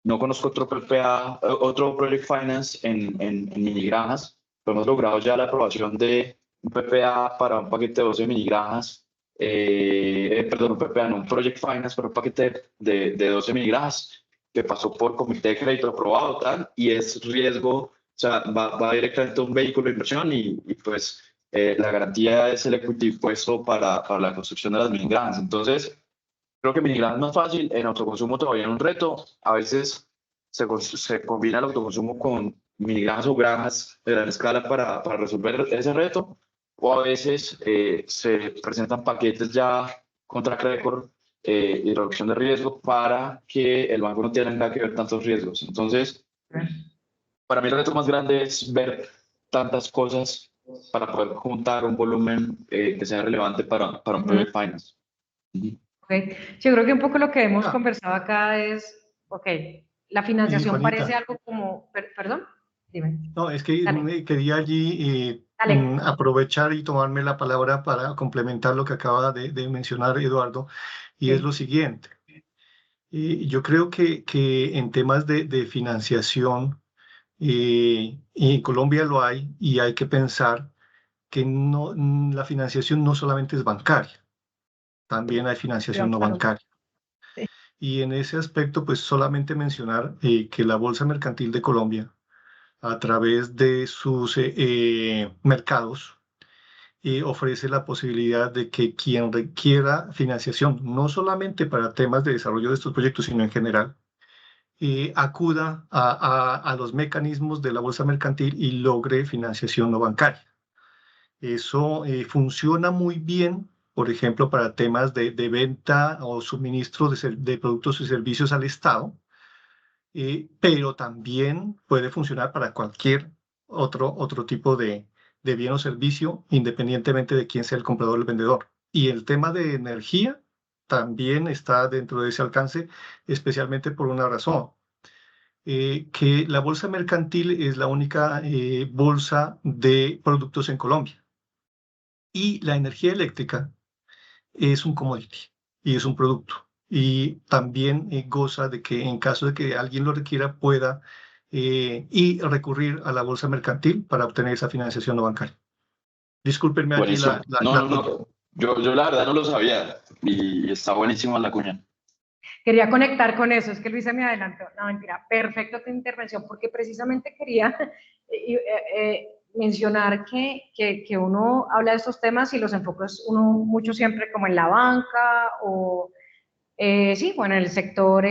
No conozco otro PPA, otro Project Finance en minigranjas, pero hemos logrado ya la aprobación de un PPA para un paquete de 12 minigranjas, perdón, un PPA, no, un Project Finance para un paquete de 12 minigranjas que pasó por comité de crédito aprobado tal, y es riesgo, o sea, va directamente a un vehículo de inversión y pues la garantía es el equity puesto para la construcción de las minigranjas. Entonces, creo que minigranjas es más fácil, en autoconsumo todavía es un reto. A veces se combina el autoconsumo con minigranjas o granjas de gran escala para resolver ese reto, o a veces se presentan paquetes ya con track record y reducción de riesgo para que el banco no tenga que ver tantos riesgos. Entonces, para mí el reto más grande es ver tantas cosas para poder juntar un volumen que sea relevante para un Project Finance. Okay. Yo creo que un poco lo que hemos Ah, conversado acá es, ok, la y financiación parece Juanita, algo como, perdón, dime, no, es que dale, quería allí dale. aprovechar y tomarme la palabra para complementar lo que acaba de mencionar Eduardo, y es lo Sí. siguiente. Yo creo que en temas de financiación, y en Colombia lo hay, y hay que pensar que la financiación no solamente es bancaria, también hay financiación no Claro. bancaria. Y en ese aspecto, pues solamente mencionar que la Bolsa Mercantil de Colombia, a través de sus mercados, ofrece la posibilidad de que quien requiera financiación, no solamente para temas de desarrollo de estos proyectos, sino en general, acuda a los mecanismos de la bolsa mercantil y logre financiación no bancaria. Eso funciona muy bien, por ejemplo, para temas de venta o suministro de productos y servicios al Estado, pero también puede funcionar para cualquier otro tipo de bien o servicio, independientemente de quién sea el comprador o el vendedor. Y el tema de energía también está dentro de ese alcance, especialmente por una razón, que la bolsa mercantil es la única bolsa de productos en Colombia. Y la energía eléctrica es un commodity y es un producto. Y también goza de que en caso de que alguien lo requiera pueda y recurrir a la bolsa mercantil para obtener esa financiación no bancaria. Discúlpenme allí Buenísimo. No, la no, cuña. no. Yo la verdad no lo sabía y está buenísimo la cuña. Quería conectar con eso, es que Luisa me adelantó. No, mentira, perfecto tu intervención, porque precisamente quería mencionar que uno habla de estos temas y los enfocos uno mucho siempre como en la banca o sí, bueno, el sector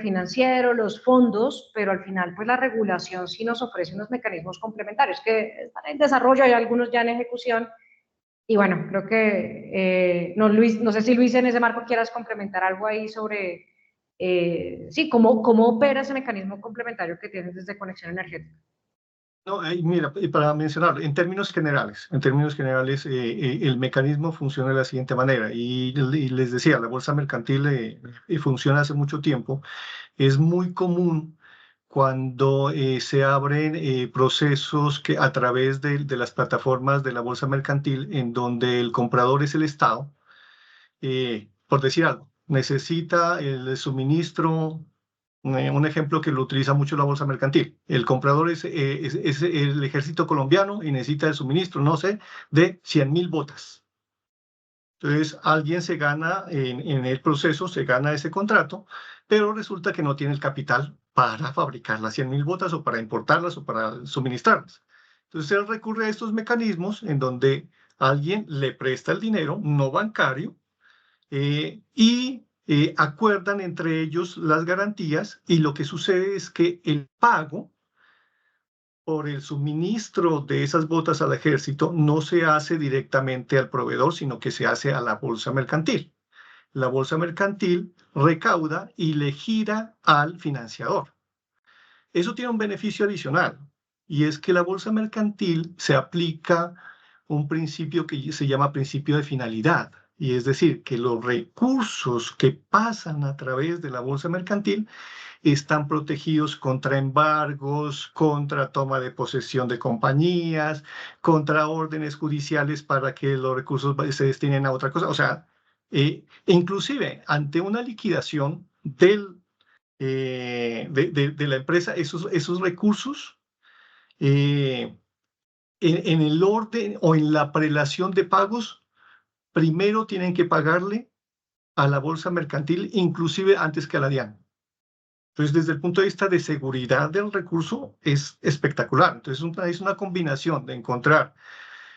financiero, los fondos, pero al final pues la regulación sí nos ofrece unos mecanismos complementarios que están en desarrollo, hay algunos ya en ejecución. Y bueno, creo que, no, Luis, no sé si Luis en ese marco quieras complementar algo ahí sobre, sí, cómo opera ese mecanismo complementario que tienes desde Conexión Energética. No, mira, para mencionar, en términos generales, el mecanismo funciona de la siguiente manera. Y les decía, la bolsa mercantil funciona hace mucho tiempo. Es muy común cuando se abren procesos que a través de las plataformas de la bolsa mercantil, en donde el comprador es el Estado, por decir algo, necesita el suministro, un ejemplo que lo utiliza mucho la bolsa mercantil. El comprador es el ejército colombiano y necesita el suministro, no sé, de 100.000 botas. Entonces, alguien se gana en el proceso, se gana ese contrato, pero resulta que no tiene el capital para fabricar las 100.000 botas o para importarlas o para suministrarlas. Entonces, él recurre a estos mecanismos en donde alguien le presta el dinero no bancario y acuerdan entre ellos las garantías, y lo que sucede es que el pago por el suministro de esas botas al ejército no se hace directamente al proveedor, sino que se hace a la bolsa mercantil. La bolsa mercantil recauda y le gira al financiador. Eso tiene un beneficio adicional, y es que la bolsa mercantil se aplica un principio que se llama principio de finalidad, y es decir, que los recursos que pasan a través de la bolsa mercantil están protegidos contra embargos, contra toma de posesión de compañías, contra órdenes judiciales para que los recursos se destinen a otra cosa. O sea, inclusive ante una liquidación de la empresa, esos recursos eh, en el orden o en la prelación de pagos, primero tienen que pagarle a la bolsa mercantil, inclusive antes que a la DIAN. Entonces, desde el punto de vista de seguridad del recurso, es espectacular. Entonces, es una combinación de encontrar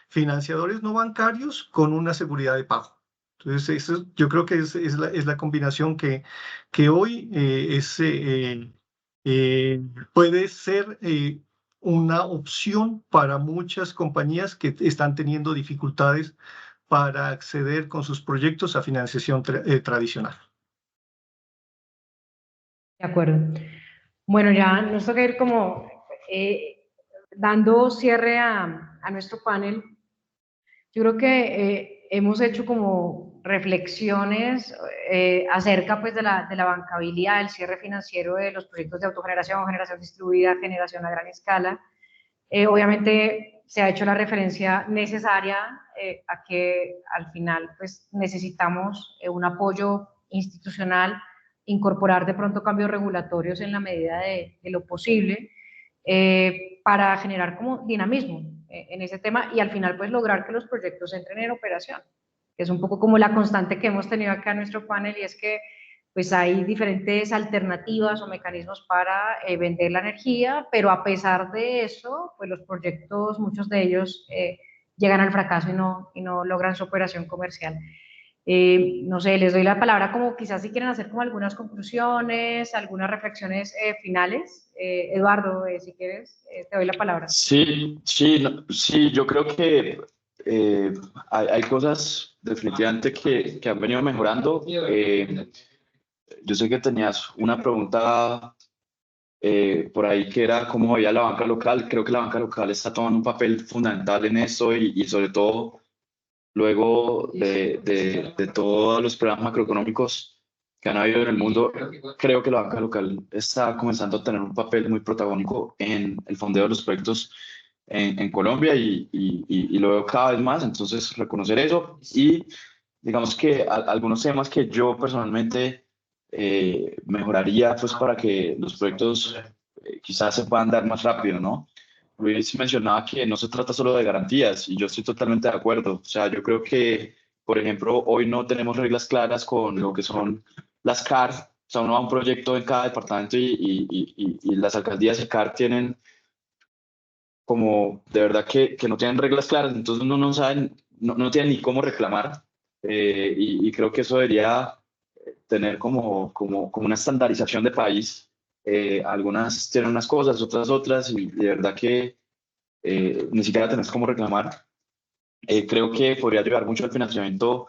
financiadores no bancarios con una seguridad de pago. Entonces, yo creo que es la combinación que hoy puede ser una opción para muchas compañías que están teniendo dificultades para acceder con sus proyectos a financiación tradicional. De acuerdo. Bueno, ya nos toca ir como dando cierre a nuestro panel. Yo creo que hemos hecho como reflexiones acerca pues de la bancabilidad, del cierre financiero de los proyectos de autogeneración, generación distribuida, generación a gran escala. Obviamente se ha hecho la referencia necesaria a que al final pues necesitamos un apoyo institucional, incorporar de pronto cambios regulatorios en la medida de lo posible. para generar como dinamismo en ese tema y al final pues lograr que los proyectos entren en operación, que es un poco como la constante que hemos tenido acá en nuestro panel, y es que pues hay diferentes alternativas o mecanismos para vender la energía, pero a pesar de eso, pues los proyectos, muchos de ellos llegan al fracaso y no logran su operación comercial. No sé, les doy la palabra como quizás si quieren hacer como algunas conclusiones, algunas reflexiones finales. Eduardo, si quieres, te doy la palabra. Sí, sí, sí, yo creo que hay cosas definitivamente que han venido mejorando. Yo sé que tenías una pregunta por ahí que era cómo veía la banca local. Creo que la banca local está tomando un papel fundamental en esto y sobre todo luego de todos los problemas macroeconómicos que han habido en el mundo, creo que la banca local está comenzando a tener un papel muy protagónico en el fondeo de los proyectos en Colombia y lo veo cada vez más. Entonces, reconocer eso y digamos que algunos temas que yo personalmente mejoraría pues para que los proyectos quizás se puedan dar más rápido, ¿no? Luis mencionaba que no se trata solo de garantías y yo estoy totalmente de acuerdo. O sea, yo creo que, por ejemplo, hoy no tenemos reglas claras con lo que son las CAR. O sea, uno va a un proyecto en cada departamento y las alcaldías y CAR tienen como de verdad que no tienen reglas claras, entonces uno no sabe, no tiene ni cómo reclamar. Y creo que eso debería tener como una estandarización de país. Algunas tienen unas cosas, otras, y de verdad que ni siquiera tenés cómo reclamar. Creo que podría ayudar mucho el financiamiento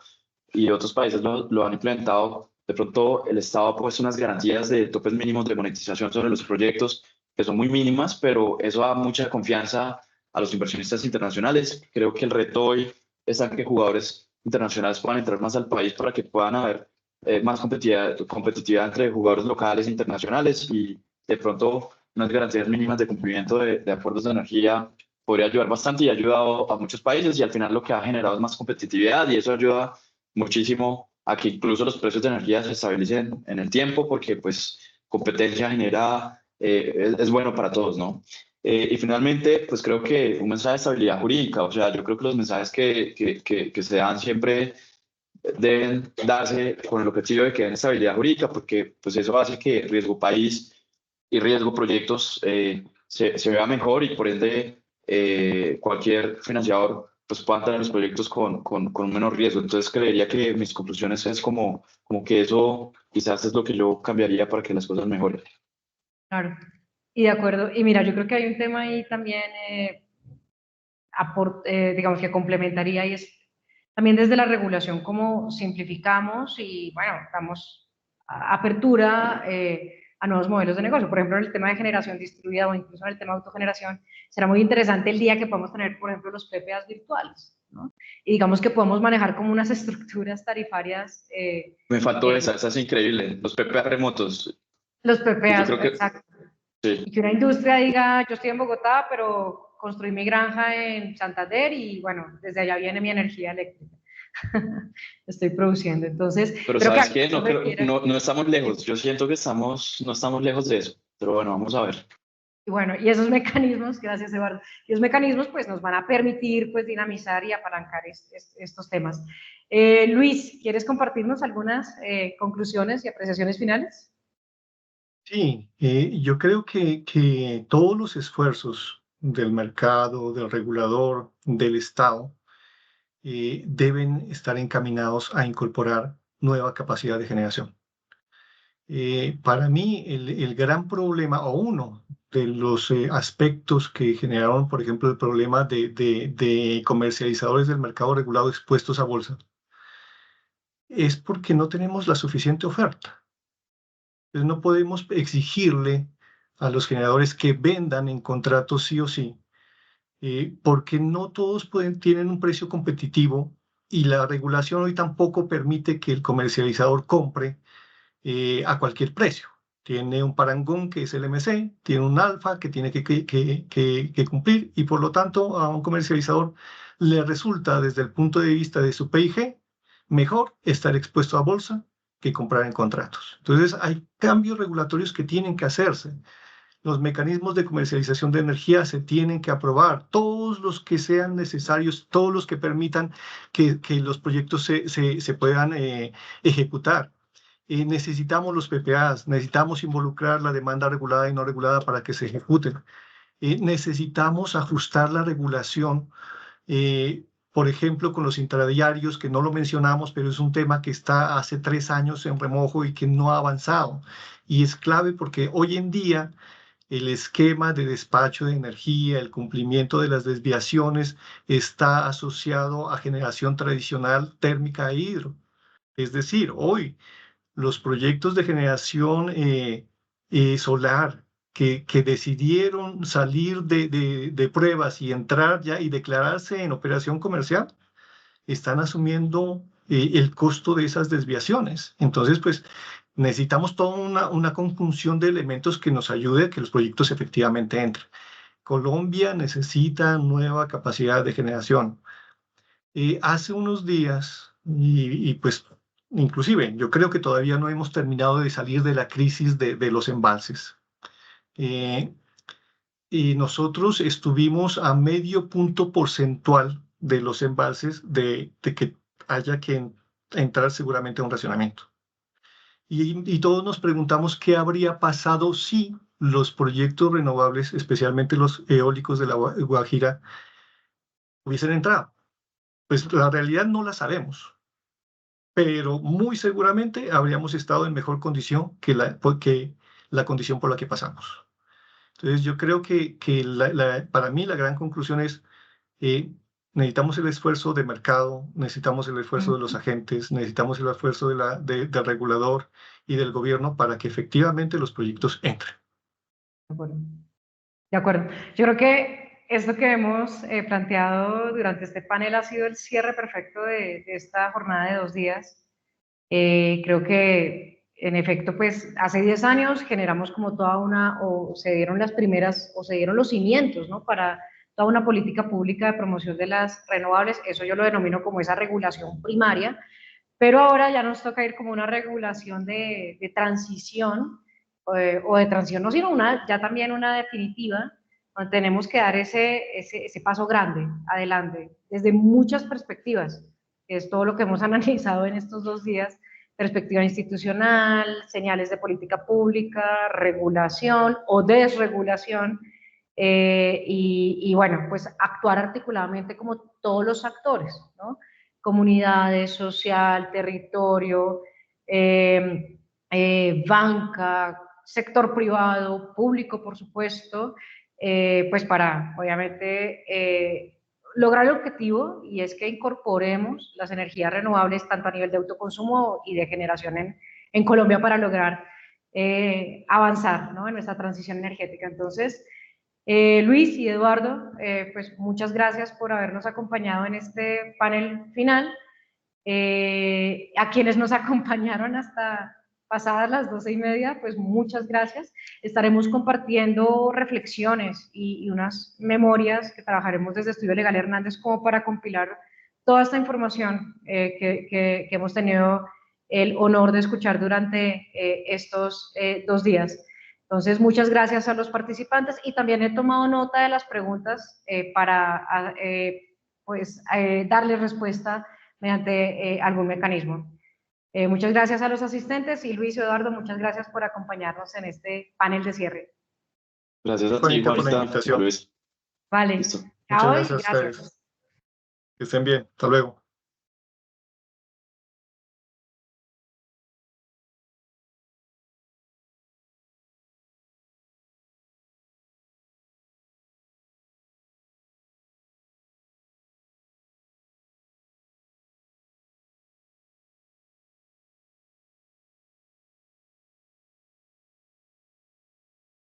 y otros países lo han implementado. De pronto el Estado ha puesto unas garantías de topes mínimos de monetización sobre los proyectos que son muy mínimas, pero eso da mucha confianza a los inversionistas internacionales. Creo que el reto hoy es que jugadores internacionales puedan entrar más al país para que puedan haber más competitividad entre jugadores locales e internacionales y de pronto unas garantías mínimas de cumplimiento de acuerdos de energía podría ayudar bastante y ha ayudado a muchos países y al final lo que ha generado es más competitividad y eso ayuda muchísimo a que incluso los precios de energía se estabilicen en el tiempo porque pues competencia genera, es bueno para todos, ¿no? Y finalmente, pues creo que un mensaje de estabilidad jurídica, o sea, yo creo que los mensajes que se dan siempre deben darse con el objetivo de que den estabilidad jurídica porque pues eso hace que riesgo país y riesgo proyectos se vea mejor y por ende cualquier financiador pues pueda entrar en los proyectos con un menor riesgo. Entonces creería que mis conclusiones es como que eso quizás es lo que yo cambiaría para que las cosas mejoren. Claro, y de acuerdo. Y mira, yo creo que hay un tema ahí también, digamos que complementaría, y es también desde la regulación cómo simplificamos y, bueno, damos apertura a nuevos modelos de negocio. Por ejemplo, en el tema de generación distribuida o incluso en el tema de autogeneración, será muy interesante el día que podamos tener, por ejemplo, los PPAs virtuales, ¿no? Y digamos que podemos manejar como unas estructuras tarifarias. Me faltó esa es increíble, los PPA remotos. Los Yo PPAs, creo que exacto. sí. Y que una industria diga, yo estoy en Bogotá, pero construí mi granja en Santander y bueno, desde allá viene mi energía eléctrica. Estoy produciendo. Entonces, Pero creo que ¿sabes qué? requiere, No estamos lejos. Yo siento que no estamos lejos de eso. Pero bueno, vamos a ver. y bueno, y esos mecanismos, gracias Eduardo, y esos mecanismos pues nos van a permitir pues dinamizar y apalancar estos temas. Luis, ¿quieres compartirnos algunas conclusiones y apreciaciones finales? Sí, yo creo que todos los esfuerzos del mercado, del regulador, del Estado, deben estar encaminados a incorporar nueva capacidad de generación. Para mí, el gran problema, o uno de los aspectos que generaron, por ejemplo, el problema de comercializadores del mercado regulado expuestos a bolsa, es porque no tenemos la suficiente oferta. Entonces, no podemos exigirle a los generadores que vendan en contratos sí o sí, porque no todos tienen un precio competitivo y la regulación hoy tampoco permite que el comercializador compre a cualquier precio. Tiene un parangón que es el MC, tiene un alfa que tiene que cumplir y por lo tanto a un comercializador le resulta desde el punto de vista de su PIG mejor estar expuesto a bolsa que comprar en contratos. Entonces hay cambios regulatorios que tienen que hacerse. los mecanismos de comercialización de energía se tienen que aprobar, todos los que sean necesarios, todos los que permitan que los proyectos se puedan ejecutar. Necesitamos los PPAs, necesitamos involucrar la demanda regulada y no regulada para que se ejecuten. Necesitamos ajustar la regulación, por ejemplo, con los intradiarios, que no lo mencionamos, pero es un tema que está hace 3 años en remojo y que no ha avanzado. Y es clave porque hoy en día el esquema de despacho de energía, el cumplimiento de las desviaciones está asociado a generación tradicional térmica e hidro. Es decir, hoy los proyectos de generación solar que decidieron salir de pruebas y entrar ya y declararse en operación comercial, están asumiendo el costo de esas desviaciones. Entonces, pues necesitamos toda una conjunción de elementos que nos ayude a que los proyectos efectivamente entren. Colombia necesita nueva capacidad de generación. Hace unos días, y pues inclusive yo creo que todavía no hemos terminado de salir de la crisis de los embalses. Y nosotros estuvimos a medio punto porcentual de los embalses de que haya que entrar seguramente a un racionamiento. Y todos nos preguntamos qué habría pasado si los proyectos renovables, especialmente los eólicos de la Guajira, hubiesen entrado. Pues la realidad no la sabemos, pero muy seguramente habríamos estado en mejor condición que la condición por la que pasamos. Entonces yo creo que para mí la gran conclusión es necesitamos el esfuerzo de mercado, necesitamos el esfuerzo de los agentes, necesitamos el esfuerzo del regulador y del gobierno para que efectivamente los proyectos entren. De acuerdo. De acuerdo. Yo creo que esto que hemos planteado durante este panel ha sido el cierre perfecto de esta jornada de 2 días. Creo que, en efecto, pues hace 10 años generamos como toda o se dieron las primeras, o se dieron los cimientos, ¿no? Para toda una política pública de promoción de las renovables. Eso yo lo denomino como esa regulación primaria, pero ahora ya nos toca ir como una regulación de transición, o de transición no, sino ya también una definitiva, donde tenemos que dar ese paso grande, adelante, desde muchas perspectivas, que es todo lo que hemos analizado en estos 2 días: perspectiva institucional, señales de política pública, regulación o desregulación, y bueno, pues actuar articuladamente como todos los actores, ¿no? Comunidades, social, territorio, banca, sector privado, público, por supuesto, pues para, obviamente, lograr el objetivo, y es que incorporemos las energías renovables tanto a nivel de autoconsumo y de generación en Colombia para lograr avanzar, ¿no?, en nuestra transición energética. Entonces, Luis y Eduardo, pues muchas gracias por habernos acompañado en este panel final. A quienes nos acompañaron hasta pasadas las 12:30, pues muchas gracias. Estaremos compartiendo reflexiones y unas memorias que trabajaremos desde Estudio Legal Hernández como para compilar toda esta información que hemos tenido el honor de escuchar durante estos 2 días. Entonces, muchas gracias a los participantes, y también he tomado nota de las preguntas para pues, darles respuesta mediante algún mecanismo. Muchas gracias a los asistentes, y Luis y Eduardo, muchas gracias por acompañarnos en este panel de cierre. Gracias a ti, Juanita, por la Juanita. invitación. Luis. Vale. Listo. Muchas Chao y gracias a ustedes. gracias. Que estén bien. Hasta luego.